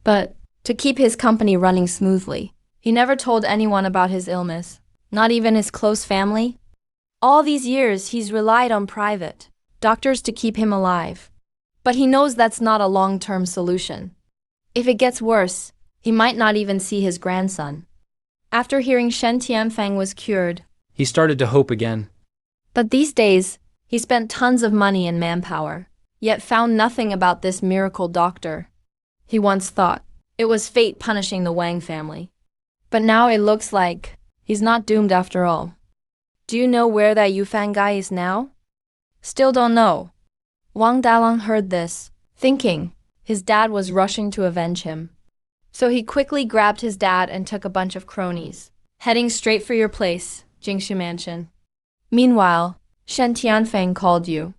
But to keep his company running smoothly, he never told anyone about his illness, not even his close family. All these years he's relied on private doctors to keep him alive. But he knows that's not a long-term solution. If it gets worse, he might not even see his grandson. After hearing Shen Tianfang was cured, He started to hope again. but these days, he spent tons of money and manpower, yet found nothing about this miracle doctor. He once thought it was fate punishing the Wang family. But now it looks like he's not doomed after all. Do you know where that Yufan guy is now? Still don't know. Wang Dalong heard this, thinking his dad was rushing to avenge him. So he quickly grabbed his dad and took a bunch of cronies, heading straight for your place, Jingshu Mansion. Meanwhile, Shen Tianfeng called you,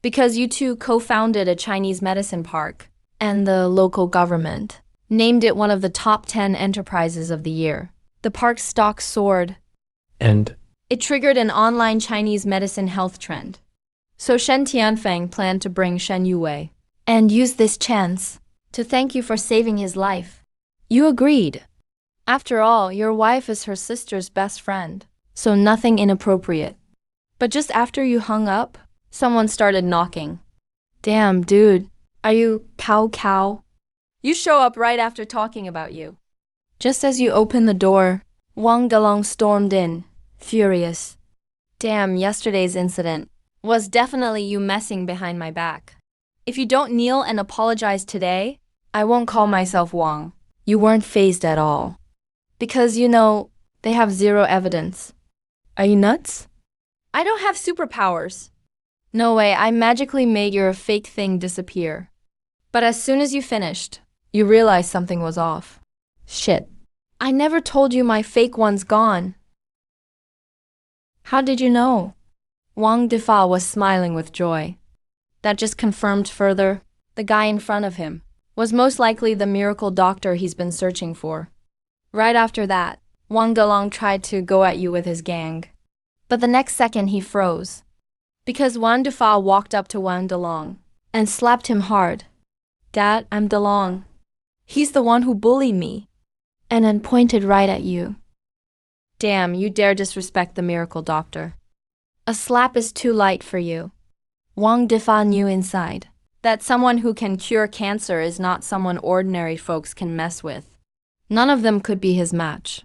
because you two co-founded a Chinese medicine park, and the local government named it one of the top 10 enterprises of the year. The park's stock soared. And It triggered an online Chinese medicine health trend. So Shen Tianfeng planned to bring Shen Yue and use this chance to thank you for saving his life. You agreed. After all, your wife is her sister's best friend, so nothing inappropriate. But just after you hung up, someone started knocking. Damn, dude, are you cow? You show up right after talking about you. Just as you opened the door, Wang Delong stormed in, furious. Damn, yesterday's incident was definitely you messing behind my back. If you don't kneel and apologize today, I won't call myself Wang. You weren't fazed at all. Because, they have zero evidence. Are you nuts? I don't have superpowers. No way, I magically made your fake thing disappear. But as soon as you finished, you realized something was off. Shit. I never told you my fake one's gone. How did you know? Wang Defa was smiling with joy. That just confirmed further, the guy in front of him was most likely the miracle doctor he's been searching for. Right after that, Wang Delong tried to go at you with his gang. But the next second he froze. Because Wang Defa walked up to Wang Delong and slapped him hard. Dad, I'm Delong. He's the one who bullied me. And then pointed right at you. Damn, you dare disrespect the miracle doctor. A slap is too light for you. Wang Defa knew inside that someone who can cure cancer is not someone ordinary folks can mess with. None of them could be his match.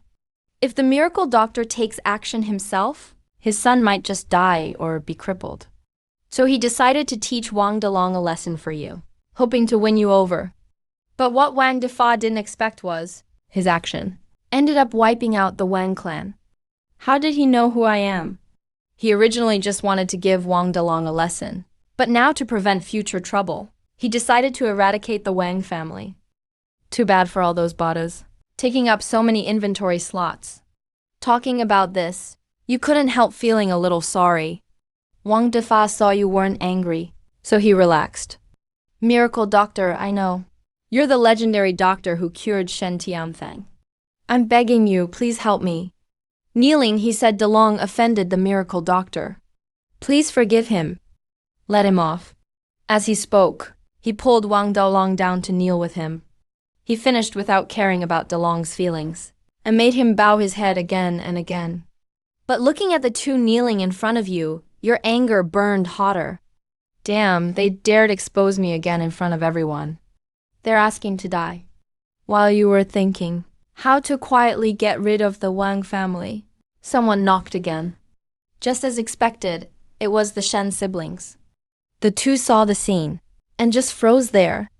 If the miracle doctor takes action himself, his son might just die or be crippled. So he decided to teach Wang Delong a lesson for you, hoping to win you over. But what Wang Defa didn't expect was, his action ended up wiping out the Wang clan. How did he know who I am? He originally just wanted to give Wang Delong a lesson, but now to prevent future trouble, he decided to eradicate the Wang family. Too bad for all those botas, taking up so many inventory slots. Talking about this, you couldn't help feeling a little sorry. Wang Defa saw you weren't angry, so he relaxed. Miracle doctor, I know. You're the legendary doctor who cured Shen Tianfeng. I'm begging you, please help me. Kneeling, he said DeLong offended the miracle doctor. Please forgive him. Let him off. As he spoke, he pulled Wang Delong down to kneel with him. He finished without caring about DeLong's feelings, and made him bow his head again and again. But looking at the two kneeling in front of you, your anger burned hotter. Damn, they dared expose me again in front of everyone. They're asking to die. While you were thinking how to quietly get rid of the Wang family, someone knocked again. Just as expected, it was the Shen siblings. The two saw the scene and just froze there.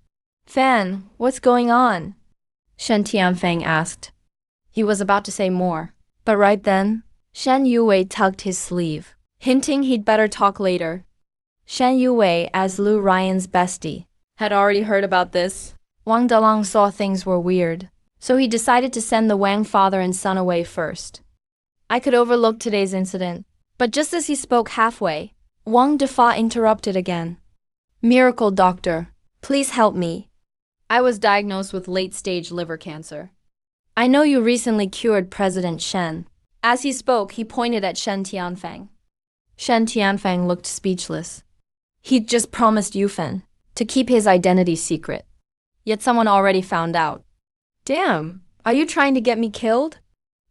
Fan, what's going on? Shen Tianfeng asked. He was about to say more, but right then, Shen Yuwei tugged his sleeve, hinting he'd better talk later. Shen Yuwei, as Lu Ryan's bestie, had already heard about this. Wang Delong saw things were weird, so he decided to send the Wang father and son away first. I could overlook today's incident, but just as he spoke halfway, Wang Defa interrupted again. Miracle doctor, please help me. I was diagnosed with late-stage liver cancer. I know you recently cured President Shen. As he spoke, he pointed at Shen Tianfeng. Shen Tianfeng looked speechless. He'd just promised Yufen to keep his identity secret. Yet someone already found out. Damn, are you trying to get me killed?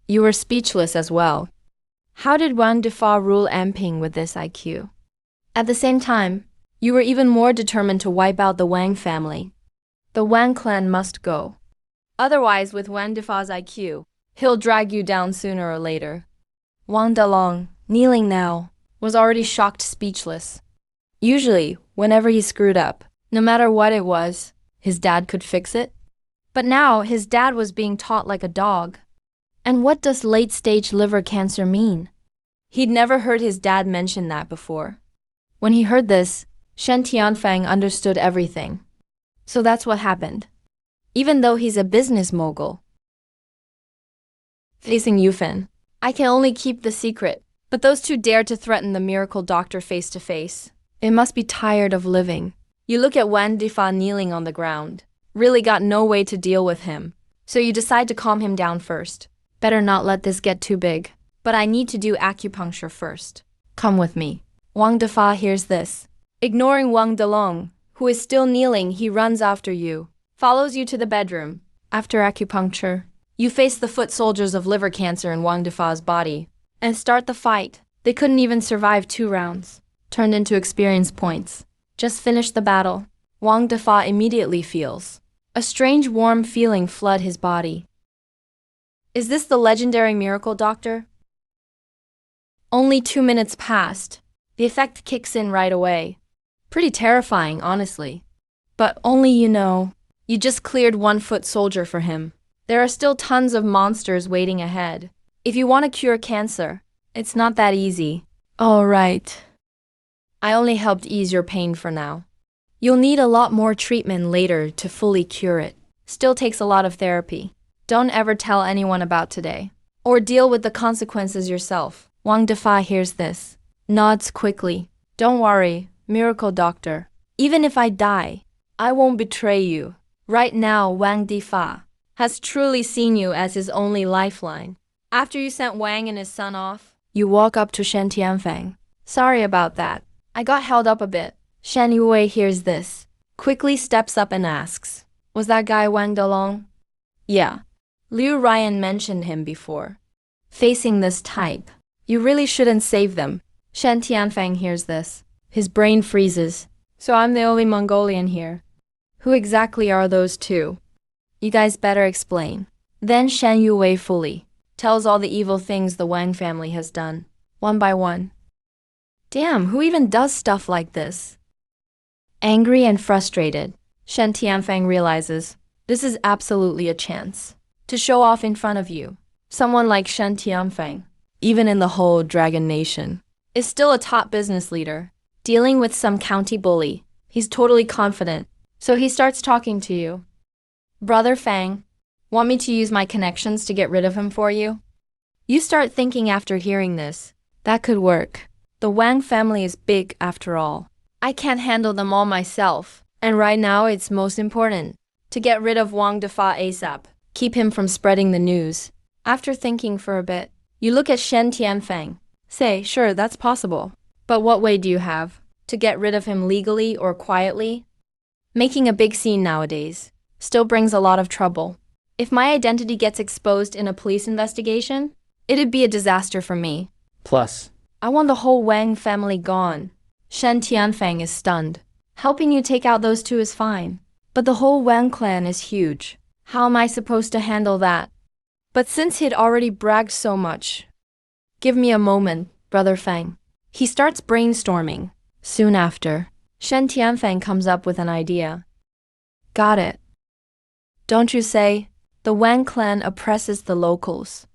You were speechless as well. How did Wang Defa rule Amping with this IQ? At the same time, you were even more determined to wipe out the Wang family. The Wang clan must go. Otherwise, with Wang Defa's IQ, he'll drag you down sooner or later. Wang Delong, kneeling now, was already shocked speechless. Usually, whenever he screwed up, no matter what it was, his dad could fix it. But now, his dad was being taught like a dog. And what does late-stage liver cancer mean? He'd never heard his dad mention that before. When he heard this, Shen Tianfeng understood everything. So that's what happened. Even though he's a business mogul. Facing Yufen, I can only keep the secret, but those two dared to threaten the miracle doctor face to face. It must be tired of living. You look at Wang Defa kneeling on the ground. Really got no way to deal with him. So you decide to calm him down first. Better not let this get too big. But I need to do acupuncture first. Come with me. Wang Defa hears this. Ignoring Wang Delong, who is still kneeling, he runs after you. Follows you to the bedroom. After acupuncture, you face the foot soldiers of liver cancer in Wang Defa's body. And start the fight. They couldn't even survive 2 rounds. Turned into experience points. Just finished the battle. Wang Defa immediately feels a strange warm feeling flood his body. Is this the legendary miracle doctor? Only 2 minutes passed. The effect kicks in right away. Pretty terrifying, honestly. But only you just cleared 1-foot soldier for him. There are still tons of monsters waiting ahead. If you want to cure cancer, it's not that easy. All right. I only helped ease your pain for now. You'll need a lot more treatment later to fully cure it. Still takes a lot of therapy. Don't ever tell anyone about today. Or deal with the consequences yourself. Wang Defa hears this. Nods quickly. Don't worry, miracle doctor. Even if I die, I won't betray you. Right now, Wang Defa has truly seen you as his only lifeline. After you sent Wang and his son off, you walk up to Shen Tianfeng. Sorry about that. I got held up a bit. Shen Yue hears this, quickly steps up and asks, was that guy Wang Delong? Yeah. Liu Ryan mentioned him before. Facing this type, you really shouldn't save them. Shen Tianfeng hears this. His brain freezes. So I'm the only Mongolian here. Who exactly are those two? You guys better explain. Then Shen Yue fully tells all the evil things the Wang family has done, one by one. Damn, who even does stuff like this? Angry and frustrated, Shen Tianfeng realizes this is absolutely a chance to show off in front of you. Someone like Shen Tianfeng, even in the whole Dragon Nation, is still a top business leader. Dealing with some county bully, he's totally confident, so he starts talking to you. Brother Fang, want me to use my connections to get rid of him for you? You start thinking after hearing this, that could work. The Wang family is big after all. I can't handle them all myself, and right now it's most important to get rid of Wang Defa ASAP, keep him from spreading the news. After thinking for a bit, you look at Shen Tianfeng. Say, sure, that's possible. But what way do you have to get rid of him legally or quietly? Making a big scene nowadays still brings a lot of trouble. If my identity gets exposed in a police investigation, it'd be a disaster for me. Plus, I want the whole Wang family gone. Shen Tianfeng is stunned. Helping you take out those two is fine, but the whole Wang clan is huge. How am I supposed to handle that? But since he'd already bragged so much, give me a moment, Brother Fang. He starts brainstorming. Soon after, Shen Tianfeng comes up with an idea. Got it. Don't you say, the Wang clan oppresses the locals.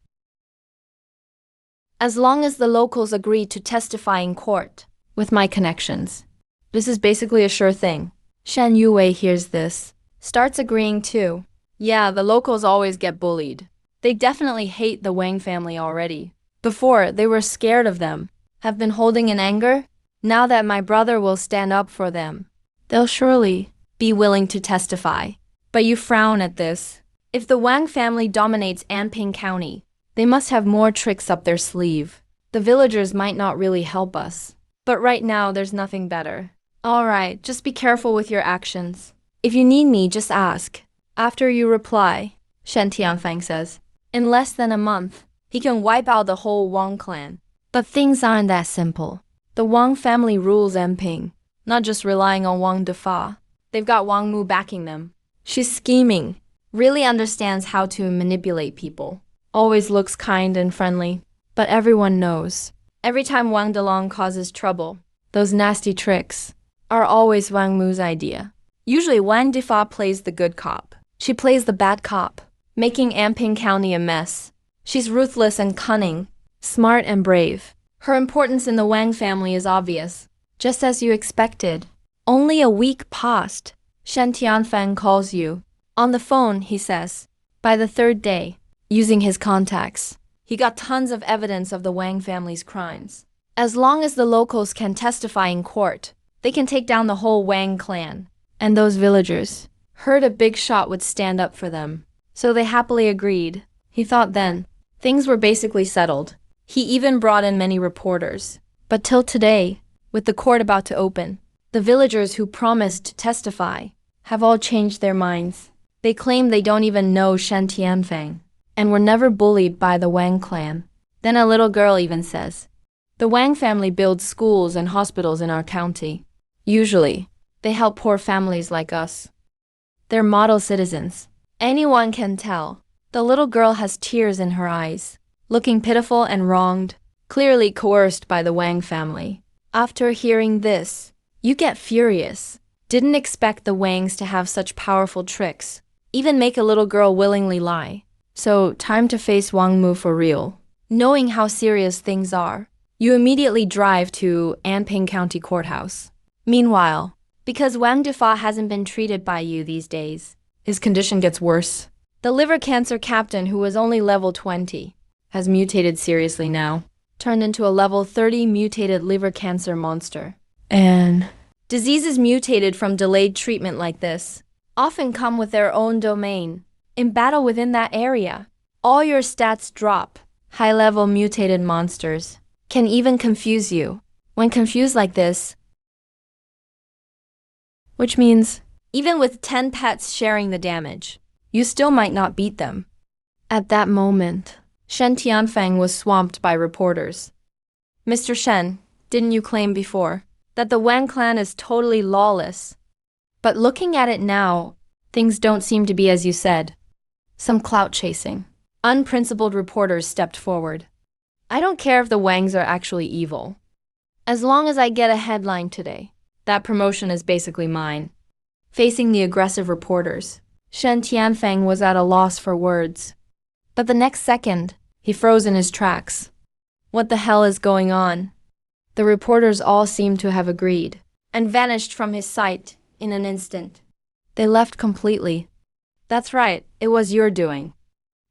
As long as the locals agree to testify in court, with my connections, this is basically a sure thing. Shen Yue hears this, starts agreeing too. Yeah, the locals always get bullied. They definitely hate the Wang family already. Before, they were scared of them, have been holding in anger. Now that my brother will stand up for them, they'll surely be willing to testify. But you frown at this. If the Wang family dominates Anping County, they must have more tricks up their sleeve. The villagers might not really help us. But right now, there's nothing better. All right, just be careful with your actions. If you need me, just ask. After you reply, Shen Tianfeng says, in less than a month, he can wipe out the whole Wang clan. But things aren't that simple. The Wang family rules Anping, not just relying on Wang Defa. They've got Wang Mu backing them. She's scheming, really understands how to manipulate people. Always looks kind and friendly, but everyone knows. Every time Wang Delong causes trouble, those nasty tricks are always Wang Mu's idea. Usually Wang Defa plays the good cop. She plays the bad cop, making Anping County a mess. She's ruthless and cunning, smart and brave. Her importance in the Wang family is obvious, just as you expected. Only a week passed. Shen Tianfeng calls you. On the phone, he says. By the third day, using his contacts, he got tons of evidence of the Wang family's crimes. As long as the locals can testify in court, they can take down the whole Wang clan. And those villagers heard a big shot would stand up for them. So they happily agreed. He thought then, things were basically settled. He even brought in many reporters. But till today, with the court about to open, the villagers who promised to testify have all changed their minds. They claim they don't even know Shen Tianfeng and were never bullied by the Wang clan. Then a little girl even says, the Wang family builds schools and hospitals in our county. Usually, they help poor families like us. They're model citizens. Anyone can tell. The little girl has tears in her eyes, looking pitiful and wronged, clearly coerced by the Wang family. After hearing this, You get furious. Didn't expect the Wangs to have such powerful tricks. Even make a little girl willingly lie. So, time to face Wang Mu for real. Knowing how serious things are, you immediately drive to Anping County Courthouse. Meanwhile, because Wang Defa hasn't been treated by you these days, his condition gets worse. The liver cancer captain, who was only level 20, has mutated seriously now, turned into a level 30 mutated liver cancer monster. And diseases mutated from delayed treatment like this often come with their own domain. In battle within that area, all your stats drop. High-level mutated monsters can even confuse you. When confused like this, which means even with 10 pets sharing the damage, you still might not beat them. At that moment, Shen Tianfeng was swamped by reporters. Mr. Shen, didn't you claim before that the Wang clan is totally lawless? But looking at it now, things don't seem to be as you said. Some clout chasing. Unprincipled reporters stepped forward. I don't care if the Wangs are actually evil. As long as I get a headline today, that promotion is basically mine. Facing the aggressive reporters, Shen Tianfeng was at a loss for words. But the next second, he froze in his tracks. What the hell is going on? The reporters all seemed to have agreed, and vanished from his sight in an instant. They left completely. That's right, it was your doing.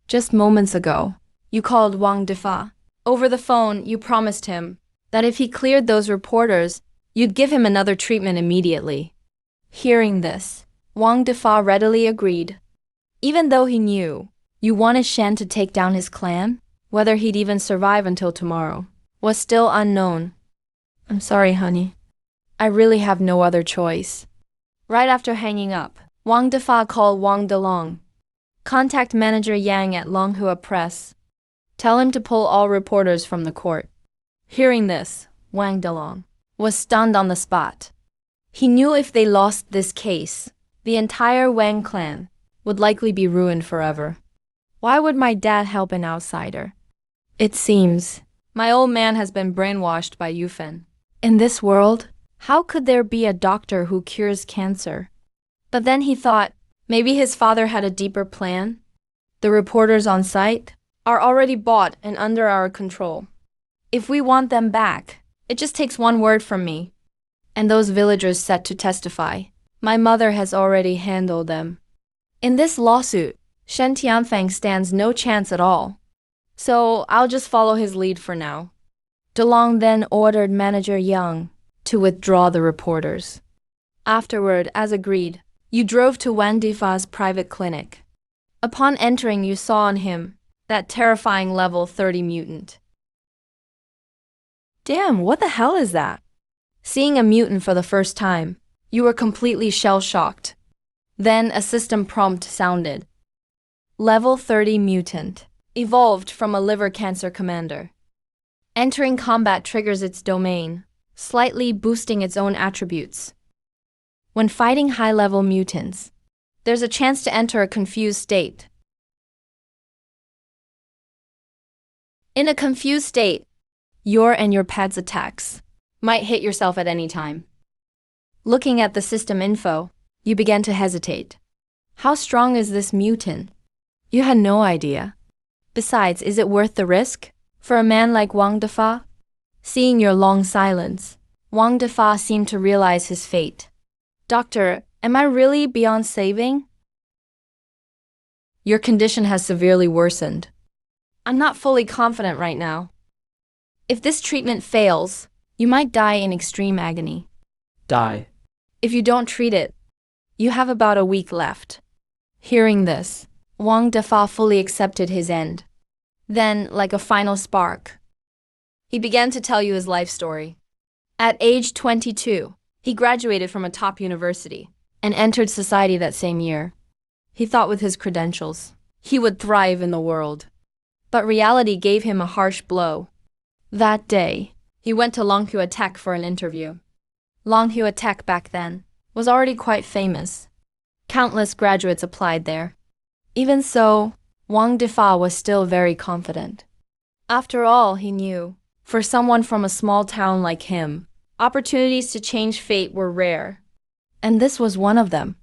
Just moments ago, you called Wang Defa. Over the phone, you promised him that if he cleared those reporters, you'd give him another treatment immediately. Hearing this, Wang Defa readily agreed. Even though he knew you wanted Shen to take down his clan, whether he'd even survive until tomorrow was still unknown. I'm sorry, honey. I really have no other choice. Right after hanging up, Wang Defa called Wang Delong. Contact manager Yang at Longhua Press. Tell him to pull all reporters from the court. Hearing this, Wang Delong was stunned on the spot. He knew if they lost this case, the entire Wang clan would likely be ruined forever. Why would my dad help an outsider? It seems my old man has been brainwashed by Yufen. In this world, how could there be a doctor who cures cancer? But then he thought, maybe his father had a deeper plan. The reporters on site are already bought and under our control. If we want them back, it just takes one word from me. And those villagers set to testify. My mother has already handled them. In this lawsuit, Shen Tianfeng stands no chance at all. So I'll just follow his lead for now. DeLong then ordered manager Yang to withdraw the reporters. Afterward, as agreed, you drove to Wang Difa's private clinic. Upon entering, you saw on him that terrifying level 30 mutant. Damn, what the hell is that? Seeing a mutant for the first time, you were completely shell-shocked. Then a system prompt sounded. Level 30 mutant, evolved from a liver cancer commander. Entering combat triggers its domain, slightly boosting its own attributes. When fighting high-level mutants, there's a chance to enter a confused state. In a confused state, your and your pet's attacks might hit yourself at any time. Looking at the system info, you began to hesitate. How strong is this mutant? You had no idea. Besides, is it worth the risk? For a man like Wang Defa? Seeing your long silence, Wang Defa seemed to realize his fate. Doctor, am I really beyond saving? Your condition has severely worsened. I'm not fully confident right now. If this treatment fails, you might die in extreme agony. Die. If you don't treat it, you have about a week left. Hearing this, Wang Defa fully accepted his end. Then, like a final spark, he began to tell you his life story. At age 22, he graduated from a top university and entered society that same year. He thought with his credentials, he would thrive in the world. But reality gave him a harsh blow. That day, he went to Longhua Tech for an interview. Longhua Tech back then was already quite famous. Countless graduates applied there. Even so, Wang Defa was still very confident. After all, he knew, for someone from a small town like him, Opportunities to change fate were rare, and this was one of them.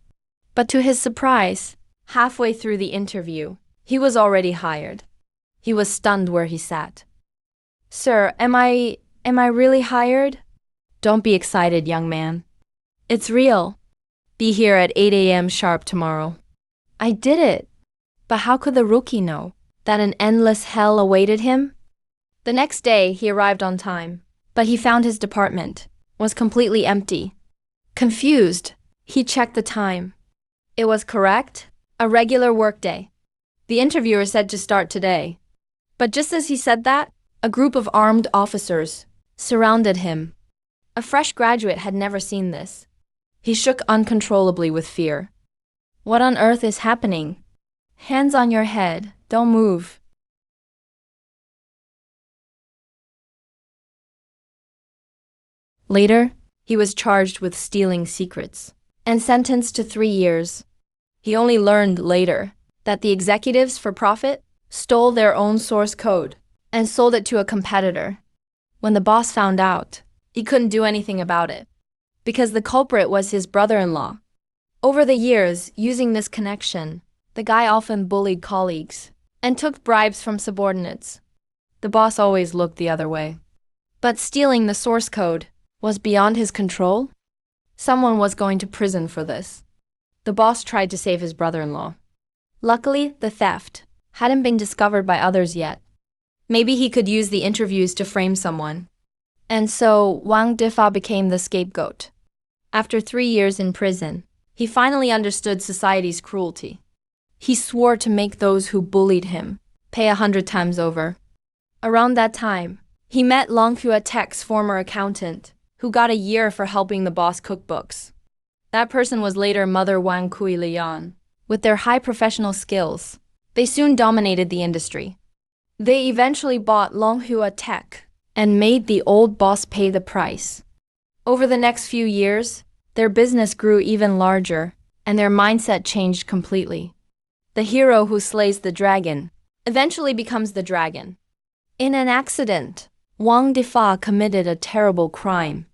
But to his surprise, halfway through the interview, he was already hired. He was stunned where he sat. "Sir, am I really hired?" "Don't be excited, young man. It's real. Be here at 8 a.m. sharp tomorrow." I did it. But how could the rookie know that an endless hell awaited him? The next day, he arrived on time, but he found his department was completely empty. Confused, he checked the time. It was correct, a regular workday. The interviewer said to start today. But just as he said that, a group of armed officers surrounded him. A fresh graduate had never seen this. He shook uncontrollably with fear. What on earth is happening? Hands on your head, don't move. Later, he was charged with stealing secrets and sentenced to 3 years. He only learned later that the executives for profit stole their own source code and sold it to a competitor. When the boss found out, he couldn't do anything about it because the culprit was his brother-in-law. Over the years, using this connection, the guy often bullied colleagues and took bribes from subordinates. The boss always looked the other way. But stealing the source code was beyond his control. Someone was going to prison for this. The boss tried to save his brother-in-law. Luckily, the theft hadn't been discovered by others yet. Maybe he could use the interviews to frame someone. And so Wang Difa became the scapegoat. After 3 years in prison, he finally understood society's cruelty. He swore to make those who bullied him pay 100 times over. Around that time, he met Long Hua Tech's former accountant, who got a year for helping the boss cook books. That person was later Mother Wang Kui Lian. With their high professional skills, they soon dominated the industry. They eventually bought Long Hua Tech and made the old boss pay the price. Over the next few years, their business grew even larger, and their mindset changed completely. The hero who slays the dragon eventually becomes the dragon. In an accident, Wang Difa committed a terrible crime.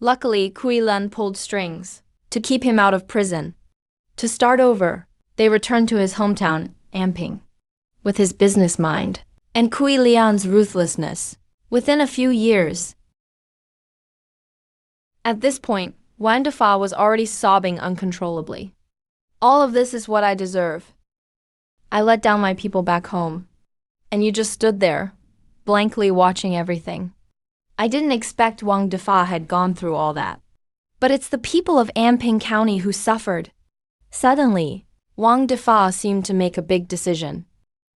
Luckily, Kui Lan pulled strings to keep him out of prison. To start over, they returned to his hometown, Amping. With his business mind and Kui Lian's ruthlessness, within a few years. At this point, Wang Difa was already sobbing uncontrollably. All of this is what I deserve. I let down my people back home, and you just stood there, blankly watching everything. I didn't expect Wang Difa had gone through all that. But it's the people of Amping County who suffered. Suddenly, Wang Difa seemed to make a big decision.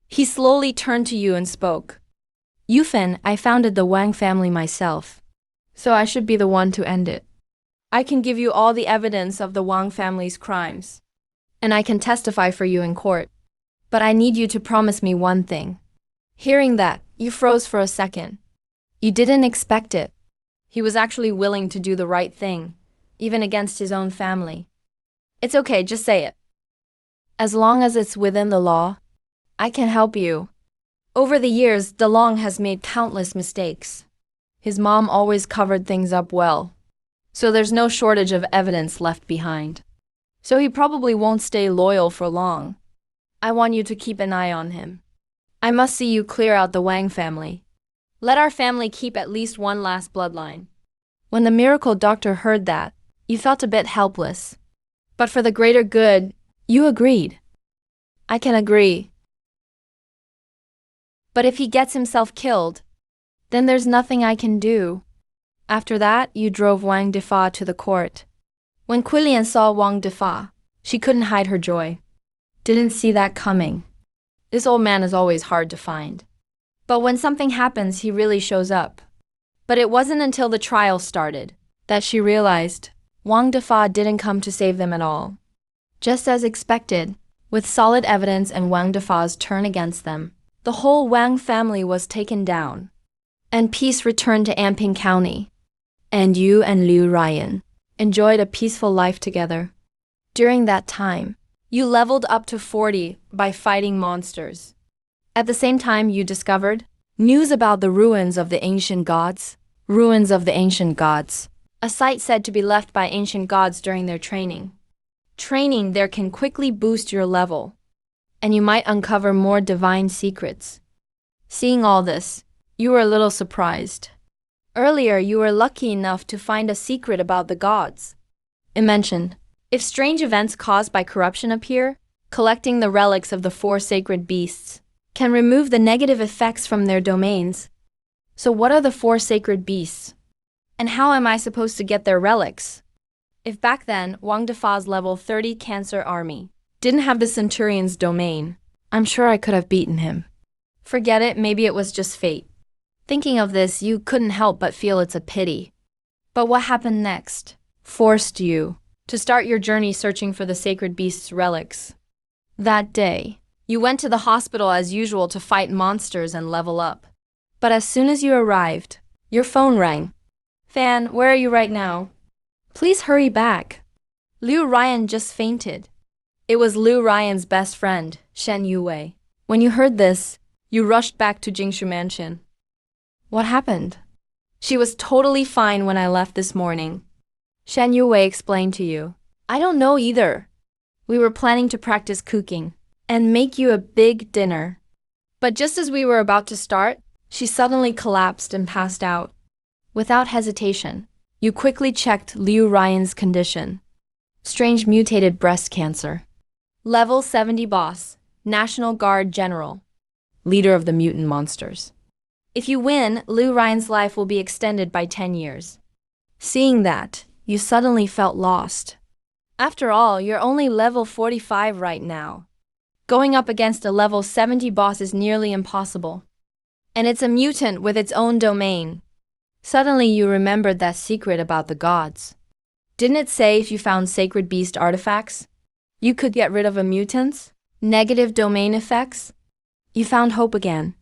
He slowly turned to you and spoke. "Yufen, I founded the Wang family myself, so I should be the one to end it. I can give you all the evidence of the Wang family's crimes, and I can testify for you in court. But I need you to promise me one thing." Hearing that, you froze for a second. You didn't expect it. He was actually willing to do the right thing, even against his own family. "It's okay, just say it. As long as it's within the law, I can help you." Over the years, DeLong has made countless mistakes. His mom always covered things up well, so there's no shortage of evidence left behind. So he probably won't stay loyal for long. I want you to keep an eye on him. I must see you clear out the Wang family. Let our family keep at least one last bloodline. When the miracle doctor heard that, you felt a bit helpless. But for the greater good, you agreed. I can agree. But if he gets himself killed, then there's nothing I can do. After that, you drove Wang Difa to the court. When Quillian saw Wang Difa, she couldn't hide her joy. Didn't see that coming. This old man is always hard to find. But when something happens, he really shows up. But it wasn't until the trial started that she realized Wang Difa didn't come to save them at all. Just as expected, with solid evidence and Wang Difa's turn against them, the whole Wang family was taken down, and peace returned to Amping County. And you and Liu Ryan enjoyed a peaceful life together. During that time, you leveled up to 40 by fighting monsters. At the same time, you discovered news about the ruins of the ancient gods. Ruins of the ancient gods. a site said to be left by ancient gods during their training. Training there can quickly boost your level, and you might uncover more divine secrets. Seeing all this, you were a little surprised. Earlier, you were lucky enough to find a secret about the gods. It mentioned, if strange events caused by corruption appear, collecting the relics of the four sacred beasts can remove the negative effects from their domains. So what are the four sacred beasts? And how am I supposed to get their relics? If back then, Wang Defa's level 30 Cancer army didn't have the Centurion's domain, I'm sure I could have beaten him. Forget it, maybe it was just fate. Thinking of this, you couldn't help but feel it's a pity. But what happened next forced you to start your journey searching for the sacred beast's relics. That day, you went to the hospital as usual to fight monsters and level up. But as soon as you arrived, your phone rang. Fan, where are you right now? Please hurry back. Liu Ryan just fainted. It was Liu Ryan's best friend, Shen Yuwei. When you heard this, you rushed back to Jingshu Mansion. What happened? She was totally fine when I left this morning. Shen Yuwei explained to you. I don't know either. We were planning to practice cooking and make you a big dinner. But just as we were about to start, she suddenly collapsed and passed out. Without hesitation, you quickly checked Liu Ryan's condition. Strange mutated breast cancer. Level 70 boss, National Guard General, leader of the mutant monsters. If you win, Liu Ryan's life will be extended by 10 years. Seeing that, you suddenly felt lost. After all, you're only level 45 right now. Going up against a level 70 boss is nearly impossible. And it's a mutant with its own domain. Suddenly you remembered that secret about the gods. Didn't it say if you found sacred beast artifacts, you could get rid of a mutant's negative domain effects? You found hope again.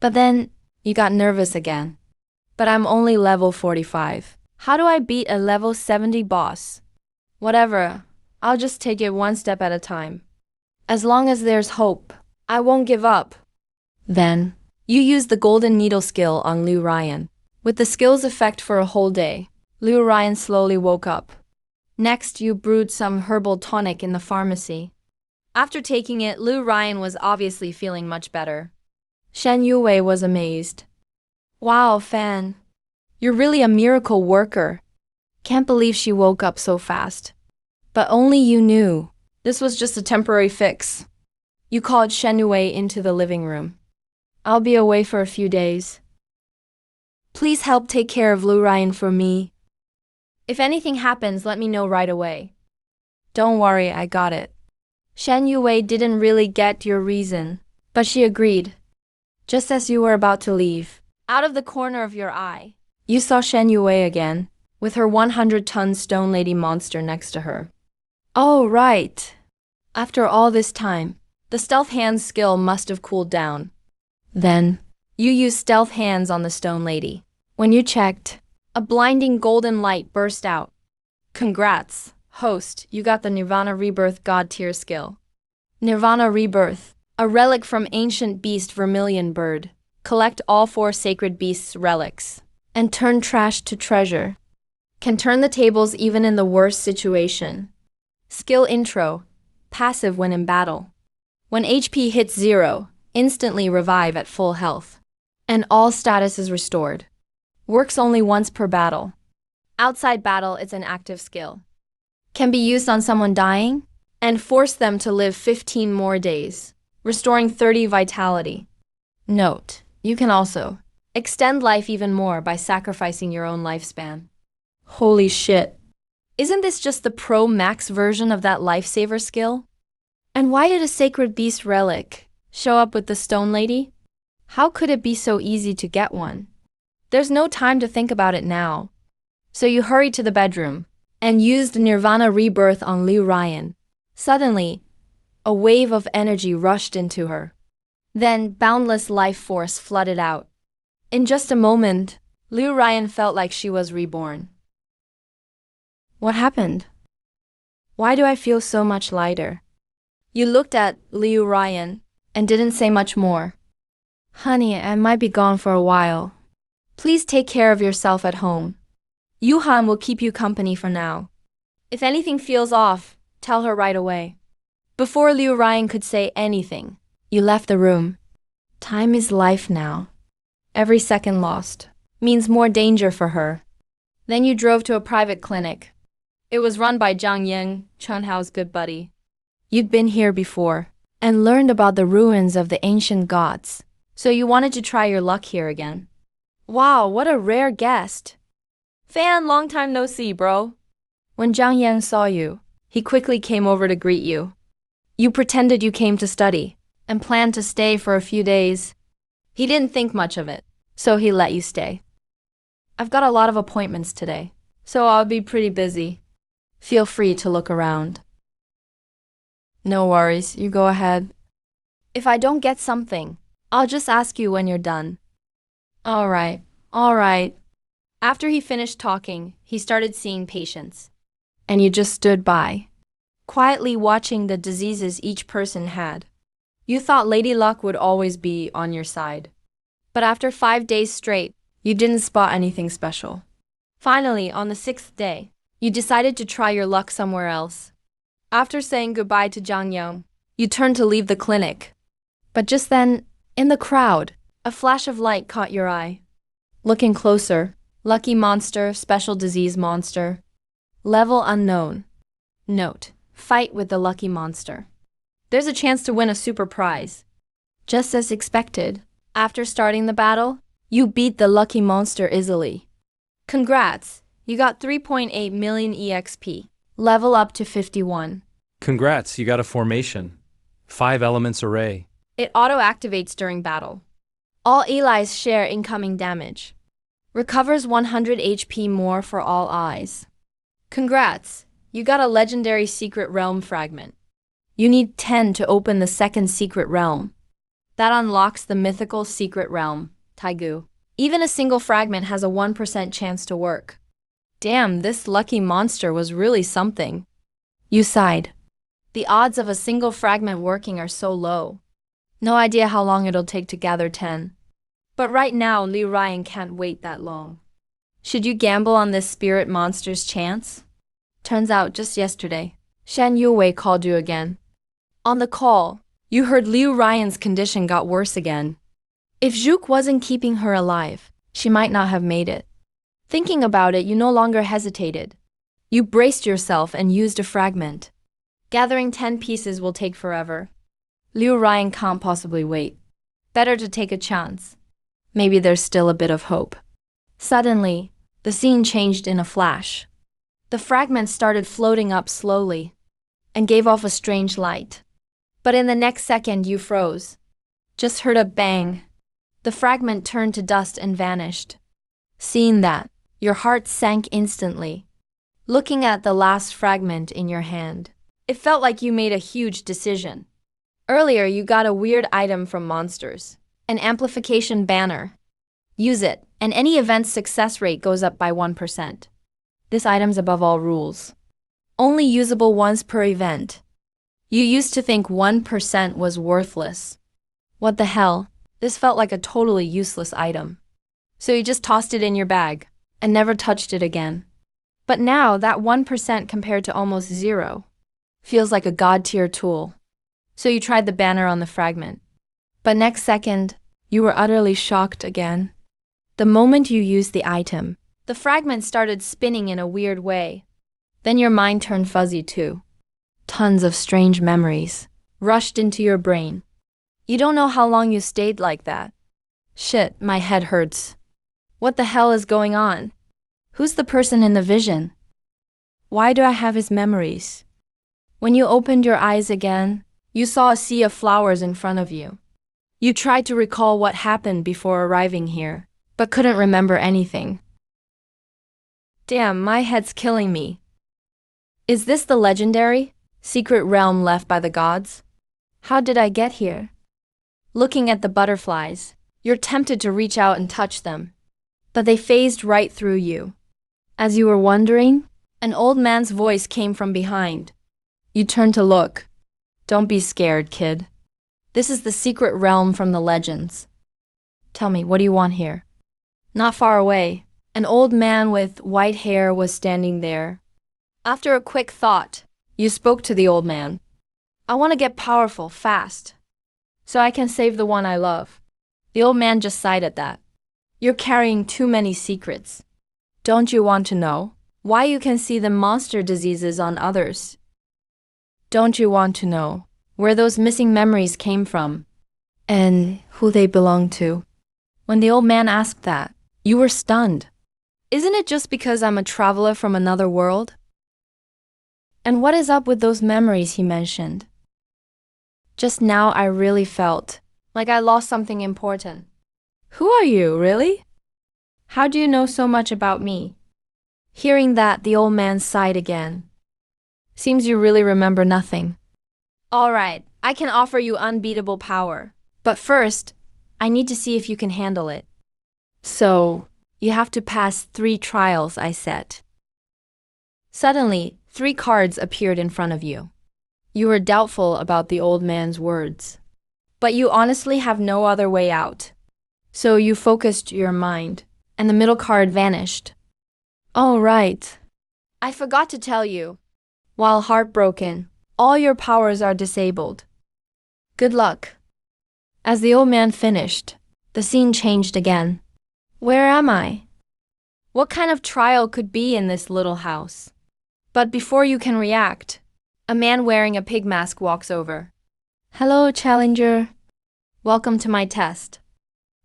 But then, you got nervous again. But I'm only level 45. How do I beat a level 70 boss? Whatever, I'll just take it one step at a time. As long as there's hope, I won't give up. Then, you used the golden needle skill on Liu Ryan. With the skill's effect for a whole day, Liu Ryan slowly woke up. Next, you brewed some herbal tonic in the pharmacy. After taking it, Liu Ryan was obviously feeling much better. Shen Yuwei was amazed. Wow, Fan. You're really a miracle worker. Can't believe she woke up so fast. But only you knew. This was just a temporary fix. You called Shen Yuwei into the living room. I'll be away for a few days. Please help take care of Liu Ryan for me. If anything happens, let me know right away. Don't worry, I got it. Shen Yuwei didn't really get your reason, but she agreed. Just as you were about to leave, out of the corner of your eye, you saw Shen Yuwei again, with her 100-ton stone lady monster next to her. Oh, right. After all this time, the stealth hands skill must have cooled down. Then, you used stealth hands on the stone lady. When you checked, a blinding golden light burst out. Congrats, host, you got the Nirvana Rebirth God tier skill. Nirvana Rebirth, a relic from ancient beast Vermilion Bird. Collect all four sacred beasts' relics and turn trash to treasure. Can turn the tables even in the worst situation. Skill intro, passive when in battle. When HP hits 0, instantly revive at full health. And all status is restored. Works only once per battle. Outside battle, it's an active skill. Can be used on someone dying and force them to live 15 more days, restoring 30 vitality. Note, you can also extend life even more by sacrificing your own lifespan. Holy shit. Isn't this just the Pro Max version of that lifesaver skill? And why did a sacred beast relic show up with the stone lady? How could it be so easy to get one? There's no time to think about it now. So you hurried to the bedroom and used Nirvana Rebirth on Liu Ryan. Suddenly, a wave of energy rushed into her. Then boundless life force flooded out. In just a moment, Liu Ryan felt like she was reborn. What happened? Why do I feel so much lighter? You looked at Liu Ryan and didn't say much more. Honey, I might be gone for a while. Please take care of yourself at home. Yuhan will keep you company for now. If anything feels off, tell her right away. Before Liu Ryan could say anything, you left the room. Time is life now. Every second lost means more danger for her. Then you drove to a private clinic. It was run by Zhang Ying, Chun Hao's good buddy. You'd been here before and learned about the ruins of the ancient gods, so you wanted to try your luck here again. Wow, what a rare guest. Fan, long time no see, bro. When Zhang Yang saw you, he quickly came over to greet you. You pretended you came to study and planned to stay for a few days. He didn't think much of it, so he let you stay. I've got a lot of appointments today, so I'll be pretty busy. Feel free to look around. No worries, you go ahead. If I don't get something, I'll just ask you when you're done. All right. After he finished talking, he started seeing patients. And you just stood by, quietly watching the diseases each person had. You thought Lady Luck would always be on your side. But after 5 days straight, you didn't spot anything special. Finally, on the 6th day, you decided to try your luck somewhere else. After saying goodbye to Zhang Yang, you turned to leave the clinic. But just then, in the crowd, a flash of light caught your eye. Looking closer, lucky monster, special disease monster. Level unknown. Note: fight with the lucky monster. There's a chance to win a super prize. Just as expected, after starting the battle, you beat the lucky monster easily. Congrats, you got 3.8 million EXP. Level up to 51. Congrats, you got a formation. 5 elements array. It auto-activates during battle. All allies share incoming damage. Recovers 100 HP more for all eyes. Congrats, you got a legendary secret realm fragment. You need 10 to open the second secret realm. That unlocks the mythical secret realm, Taigu. Even a single fragment has a 1% chance to work. Damn, this lucky monster was really something. You sighed. The odds of a single fragment working are so low. No idea how long it'll take to gather 10. But right now, Liu Ryan can't wait that long. Should you gamble on this spirit monster's chance? Turns out, just yesterday, Shan Yuwei called you again. On the call, you heard Liu Ryan's condition got worse again. If Zhuk wasn't keeping her alive, she might not have made it. Thinking about it, you no longer hesitated. You braced yourself and used a fragment. Gathering 10 pieces will take forever. Liu Ryan can't possibly wait. Better to take a chance. Maybe there's still a bit of hope. Suddenly, the scene changed in a flash. The fragment started floating up slowly and gave off a strange light. But in the next second, you froze. Just heard a bang. The fragment turned to dust and vanished. Seeing that, your heart sank instantly. Looking at the last fragment in your hand, it felt like you made a huge decision. Earlier, you got a weird item from monsters, an amplification banner. Use it, and any event's success rate goes up by 1%. This item's above all rules. Only usable once per event. You used to think 1% was worthless. What the hell? This felt like a totally useless item. So you just tossed it in your bag and never touched it again. But now that 1% compared to almost 0 feels like a god-tier tool. So you tried the banner on the fragment. But next second, you were utterly shocked again. The moment you used the item, the fragment started spinning in a weird way. Then your mind turned fuzzy too. Tons of strange memories rushed into your brain. You don't know how long you stayed like that. Shit, my head hurts. What the hell is going on? Who's the person in the vision? Why do I have his memories? When you opened your eyes again, you saw a sea of flowers in front of you. You tried to recall what happened before arriving here, but couldn't remember anything. Damn, my head's killing me. Is this the legendary, secret realm left by the gods? How did I get here? Looking at the butterflies, you're tempted to reach out and touch them, but they phased right through you. As you were wondering, an old man's voice came from behind. You turned to look. Don't be scared, kid. This is the secret realm from the legends. Tell me, what do you want here? Not far away, An old man with white hair was standing there. After a quick thought, you spoke to the old man. I want to get powerful, fast, so I can save the one I love. The old man just sighed at that. You're carrying too many secrets. Don't you want to know why you can see the monster diseases on others? Don't you want to know where those missing memories came from and who they belong to? When the old man asked that, you were stunned. Isn't it just because I'm a traveler from another world? And what is up with those memories he mentioned? Just now I really felt like I lost something important. Who are you, really? How do you know so much about me? Hearing that, the old man sighed again. Seems you really remember nothing. All right, I can offer you unbeatable power. But first, I need to see if you can handle it. So, you have to pass 3 trials I set. Suddenly, 3 cards appeared in front of you. You were doubtful about the old man's words. But you honestly have no other way out. So you focused your mind, and the middle card vanished. Oh, right. I forgot to tell you. While heartbroken, all your powers are disabled. Good luck. As the old man finished, the scene changed again. Where am I? What kind of trial could be in this little house? But before you can react, a man wearing a pig mask walks over. Hello, Challenger. Welcome to my test.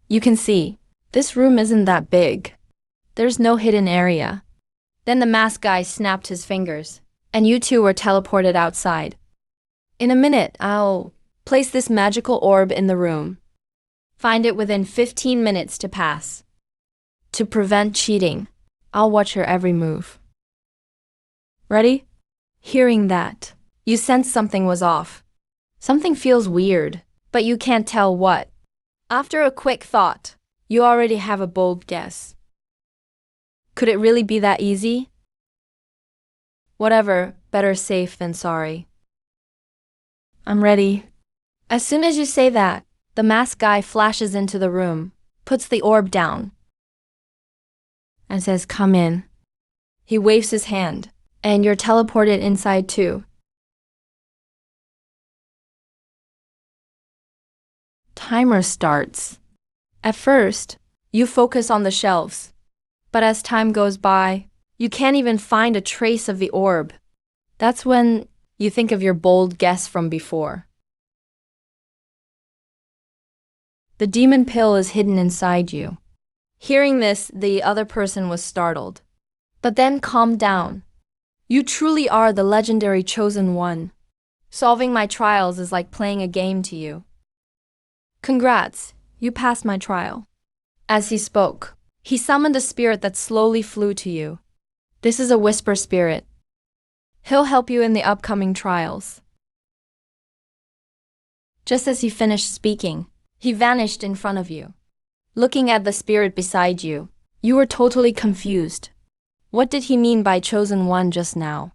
You can see, this room isn't that big. There's no hidden area. Then the masked guy snapped his fingers, and you two were teleported outside. In a minute, I'll place this magical orb in the room. Find it within 15 minutes to pass. To prevent cheating, I'll watch your every move. Ready? Hearing that, you sense something was off. Something feels weird, but you can't tell what. After a quick thought, you already have a bold guess. Could it really be that easy? Whatever, better safe than sorry. I'm ready. As soon as you say that, the masked guy flashes into the room, puts the orb down, and says, "Come in." He waves his hand, and you're teleported inside too. Timer starts. At first, you focus on the shelves, but as time goes by, you can't even find a trace of the orb. That's when you think of your bold guess from before. The demon pill is hidden inside you. Hearing this, the other person was startled, but then calmed down. You truly are the legendary chosen one. Solving my trials is like playing a game to you. Congrats, you passed my trial. As he spoke, he summoned a spirit that slowly flew to you. This is a whisper spirit. He'll help you in the upcoming trials. Just as he finished speaking, he vanished in front of you. Looking at the spirit beside you, you were totally confused. What did he mean by chosen one just now?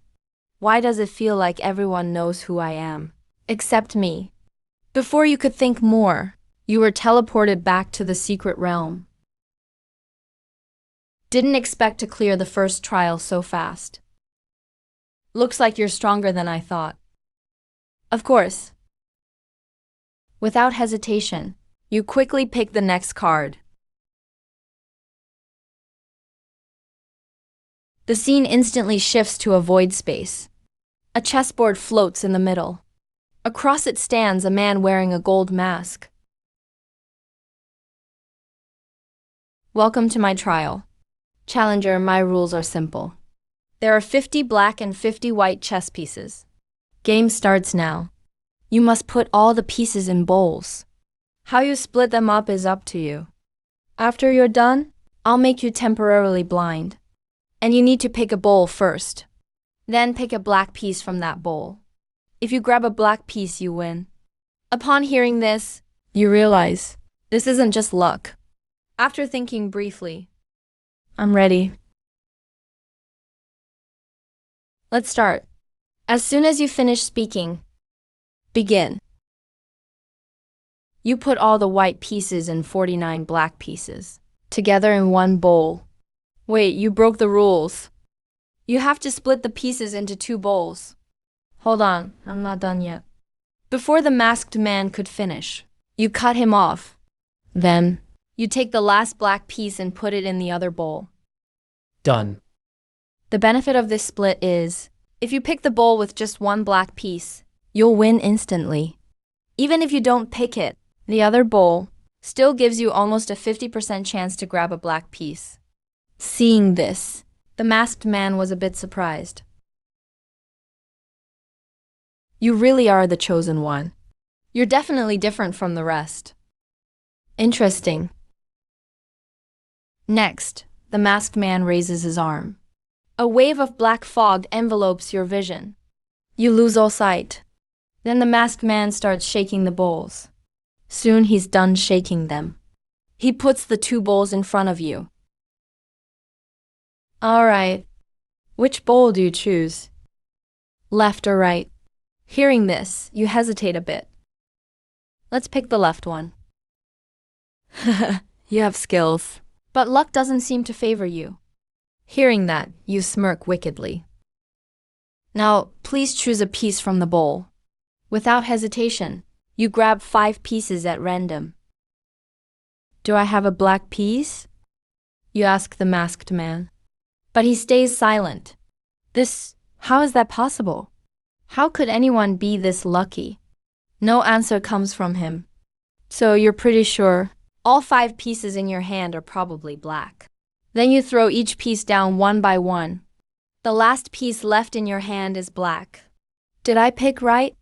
Why does it feel like everyone knows who I am, except me? Before you could think more, you were teleported back to the secret realm. Didn't expect to clear the first trial so fast. Looks like you're stronger than I thought. Of course. Without hesitation, you quickly pick the next card. The scene instantly shifts to a void space. A chessboard floats in the middle. Across it stands a man wearing a gold mask. Welcome to my trial. Challenger, my rules are simple. There are 50 black and 50 white chess pieces. Game starts now. You must put all the pieces in bowls. How you split them up is up to you. After you're done, I'll make you temporarily blind. And you need to pick a bowl first. Then pick a black piece from that bowl. If you grab a black piece, you win. Upon hearing this, you realize this isn't just luck. After thinking briefly, I'm ready. Let's start. As soon as you finish speaking, begin. You put all the white pieces and 49 black pieces together in one bowl. Wait, you broke the rules. You have to split the pieces into two bowls. Hold on, I'm not done yet. Before the masked man could finish, you cut him off. Then, you take the last black piece and put it in the other bowl. Done. The benefit of this split is, if you pick the bowl with just one black piece, you'll win instantly. Even if you don't pick it, the other bowl still gives you almost a 50% chance to grab a black piece. Seeing this, the masked man was a bit surprised. You really are the chosen one. You're definitely different from the rest. Interesting. Next, the masked man raises his arm. A wave of black fog envelopes your vision. You lose all sight. Then the masked man starts shaking the bowls. Soon he's done shaking them. He puts the two bowls in front of you. All right. Which bowl do you choose? Left or right? Hearing this, you hesitate a bit. Let's pick the left one. You have skills. But luck doesn't seem to favor you. Hearing that, you smirk wickedly. Now, please choose a piece from the bowl. Without hesitation, you grab 5 pieces at random. Do I have a black piece? You ask the masked man. But he stays silent. How is that possible? How could anyone be this lucky? No answer comes from him. So you're pretty sure all 5 pieces in your hand are probably black. Then you throw each piece down one by one. The last piece left in your hand is black. Did I pick right?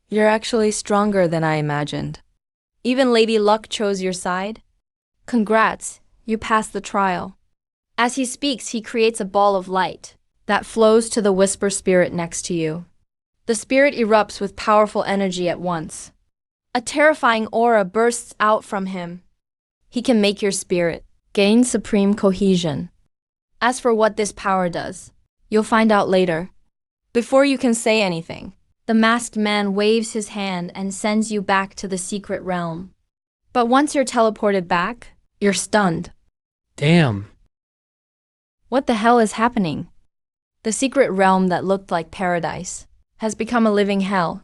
You're actually stronger than I imagined. Even Lady Luck chose your side? Congrats, you passed the trial. As he speaks, he creates a ball of light that flows to the whisper spirit next to you. The spirit erupts with powerful energy at once. A terrifying aura bursts out from him. He can make your spirit gain supreme cohesion. As for what this power does, you'll find out later. Before you can say anything, the masked man waves his hand and sends you back to the secret realm. But once you're teleported back, you're stunned. Damn. What the hell is happening? The secret realm that looked like paradise has become a living hell.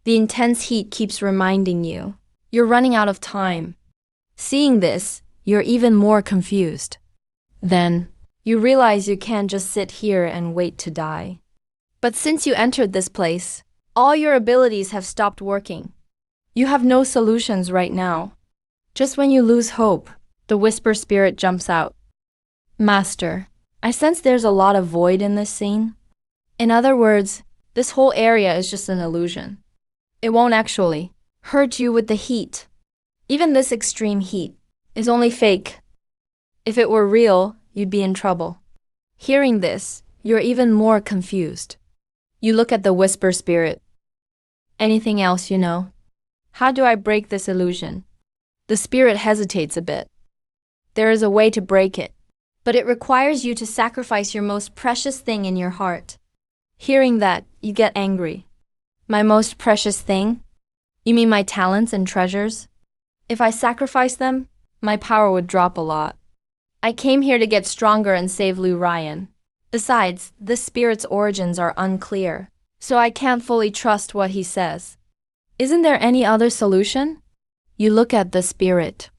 The intense heat keeps reminding you you're running out of time. Seeing this, you're even more confused. Then, you realize you can't just sit here and wait to die. But since you entered this place, all your abilities have stopped working. You have no solutions right now. Just when you lose hope, the whisper spirit jumps out. Master, I sense there's a lot of void in this scene. In other words, this whole area is just an illusion. It won't actually hurt you with the heat. Even this extreme heat is only fake. If it were real, you'd be in trouble. Hearing this, you're even more confused. You look at the whisper spirit. Anything else you know? How do I break this illusion? The spirit hesitates a bit. There is a way to break it, but it requires you to sacrifice your most precious thing in your heart. Hearing that, you get angry. My most precious thing? You mean my talents and treasures? If I sacrifice them, my power would drop a lot. I came here to get stronger and save Lou Ryan. Besides, this spirit's origins are unclear, so I can't fully trust what he says. Isn't there any other solution? You look at the spirit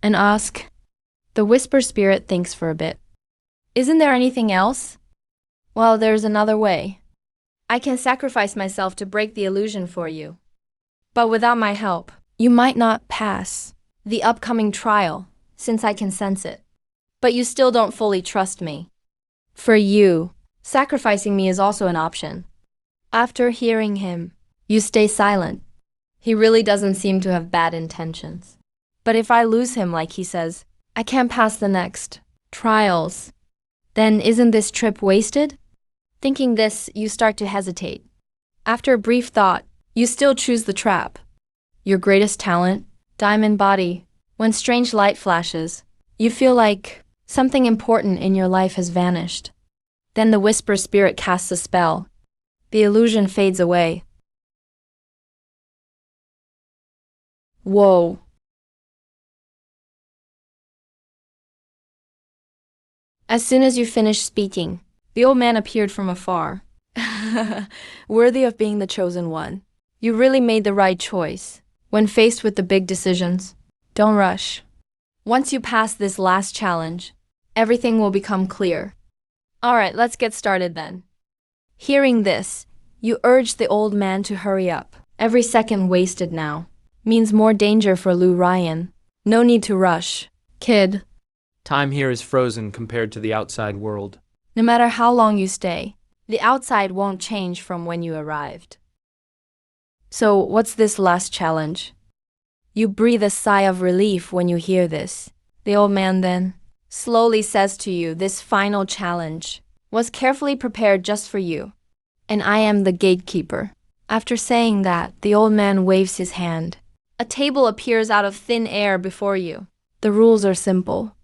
and ask. The whisper spirit thinks for a bit. Isn't there anything else? Well, there's another way. I can sacrifice myself to break the illusion for you. But without my help, you might not pass the upcoming trial, since I can sense it. But you still don't fully trust me. For you, sacrificing me is also an option. After hearing him, you stay silent. He really doesn't seem to have bad intentions. But if I lose him, like he says, I can't pass the next trials. Then isn't this trip wasted? Thinking this, you start to hesitate. After a brief thought, you still choose the trap. Your greatest talent, diamond body. When strange light flashes, you feel like something important in your life has vanished. Then the whisper spirit casts a spell. The illusion fades away. Whoa. As soon as you finished speaking, the old man appeared from afar. Worthy of being the chosen one. You really made the right choice. When faced with the big decisions, don't rush. Once you pass this last challenge, everything will become clear. Alright, let's get started then. Hearing this, you urge the old man to hurry up. Every second wasted now means more danger for Lou Ryan. No need to rush. Kid, Time here is frozen compared to the outside world. no matter how long you stay, the outside won't change from when you arrived. So, what's this last challenge? You breathe a sigh of relief when you hear this. The old man then slowly says to you, this final challenge was carefully prepared just for you, and I am the gatekeeper. After saying that, the old man waves his hand. A table appears out of thin air before you. The rules are simple.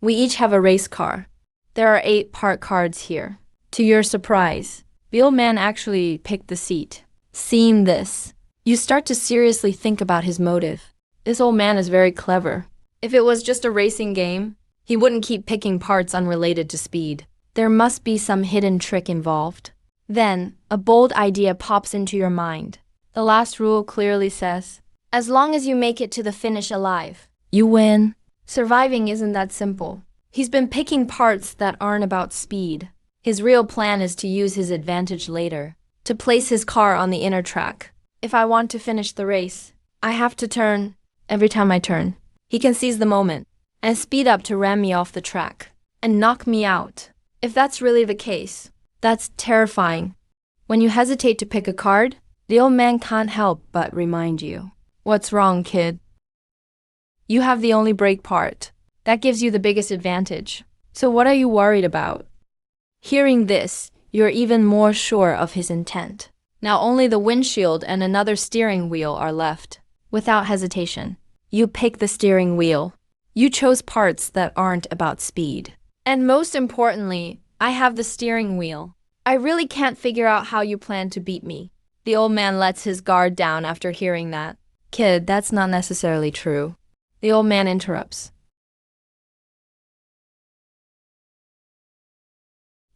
We each have a race car. There are 8 park cards here. To your surprise, the old man actually picked the seat. Seeing this, you start to seriously think about his motive. This old man is very clever. If it was just a racing game, he wouldn't keep picking parts unrelated to speed. There must be some hidden trick involved. Then, a bold idea pops into your mind. The last rule clearly says, as long as you make it to the finish alive, you win. Surviving isn't that simple. He's been picking parts that aren't about speed. His real plan is to use his advantage later, to place his car on the inner track. If I want to finish the race, I have to turn every time I turn. He can seize the moment and speed up to ram me off the track and knock me out. If that's really the case, that's terrifying. When you hesitate to pick a card, the old man can't help but remind you. What's wrong, kid? You have the only brake part. That gives you the biggest advantage. So what are you worried about? Hearing this, you're even more sure of his intent. Now only the windshield and another steering wheel are left. Without hesitation, you pick the steering wheel. You chose parts that aren't about speed. And most importantly, I have the steering wheel. I really can't figure out how you plan to beat me. The old man lets his guard down after hearing that. Kid, that's not necessarily true. The old man interrupts.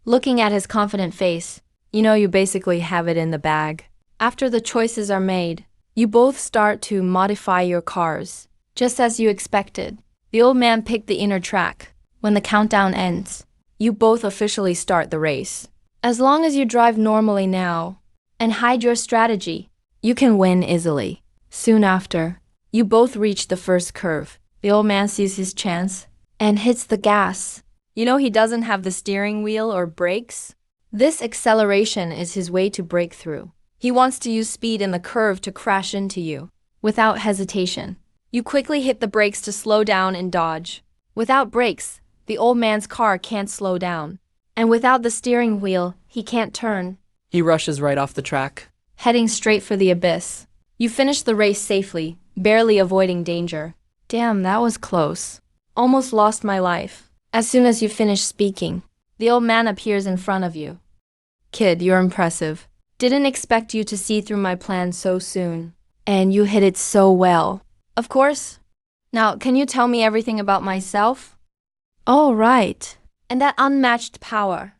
Looking at his confident face, you know you basically have it in the bag. After the choices are made, you both start to modify your cars, just as you expected. The old man picked the inner track. When the countdown ends, you both officially start the race. As long as you drive normally now and hide your strategy, you can win easily. Soon after, you both reach the first curve. The old man sees his chance and hits the gas. You know he doesn't have the steering wheel or brakes? This acceleration is his way to break through. He wants to use speed in the curve to crash into you. Without hesitation, you quickly hit the brakes to slow down and dodge. Without brakes, the old man's car can't slow down. And without the steering wheel, he can't turn. He rushes right off the track. Heading straight for the abyss. You finish the race safely, barely avoiding danger. Damn, that was close. Almost lost my life. As soon as you finish speaking, the old man appears in front of you. Kid, you're impressive. Didn't expect you to see through my plan so soon. And you hit it so well. Of course. Now, can you tell me everything about myself? Oh, right. And that unmatched power.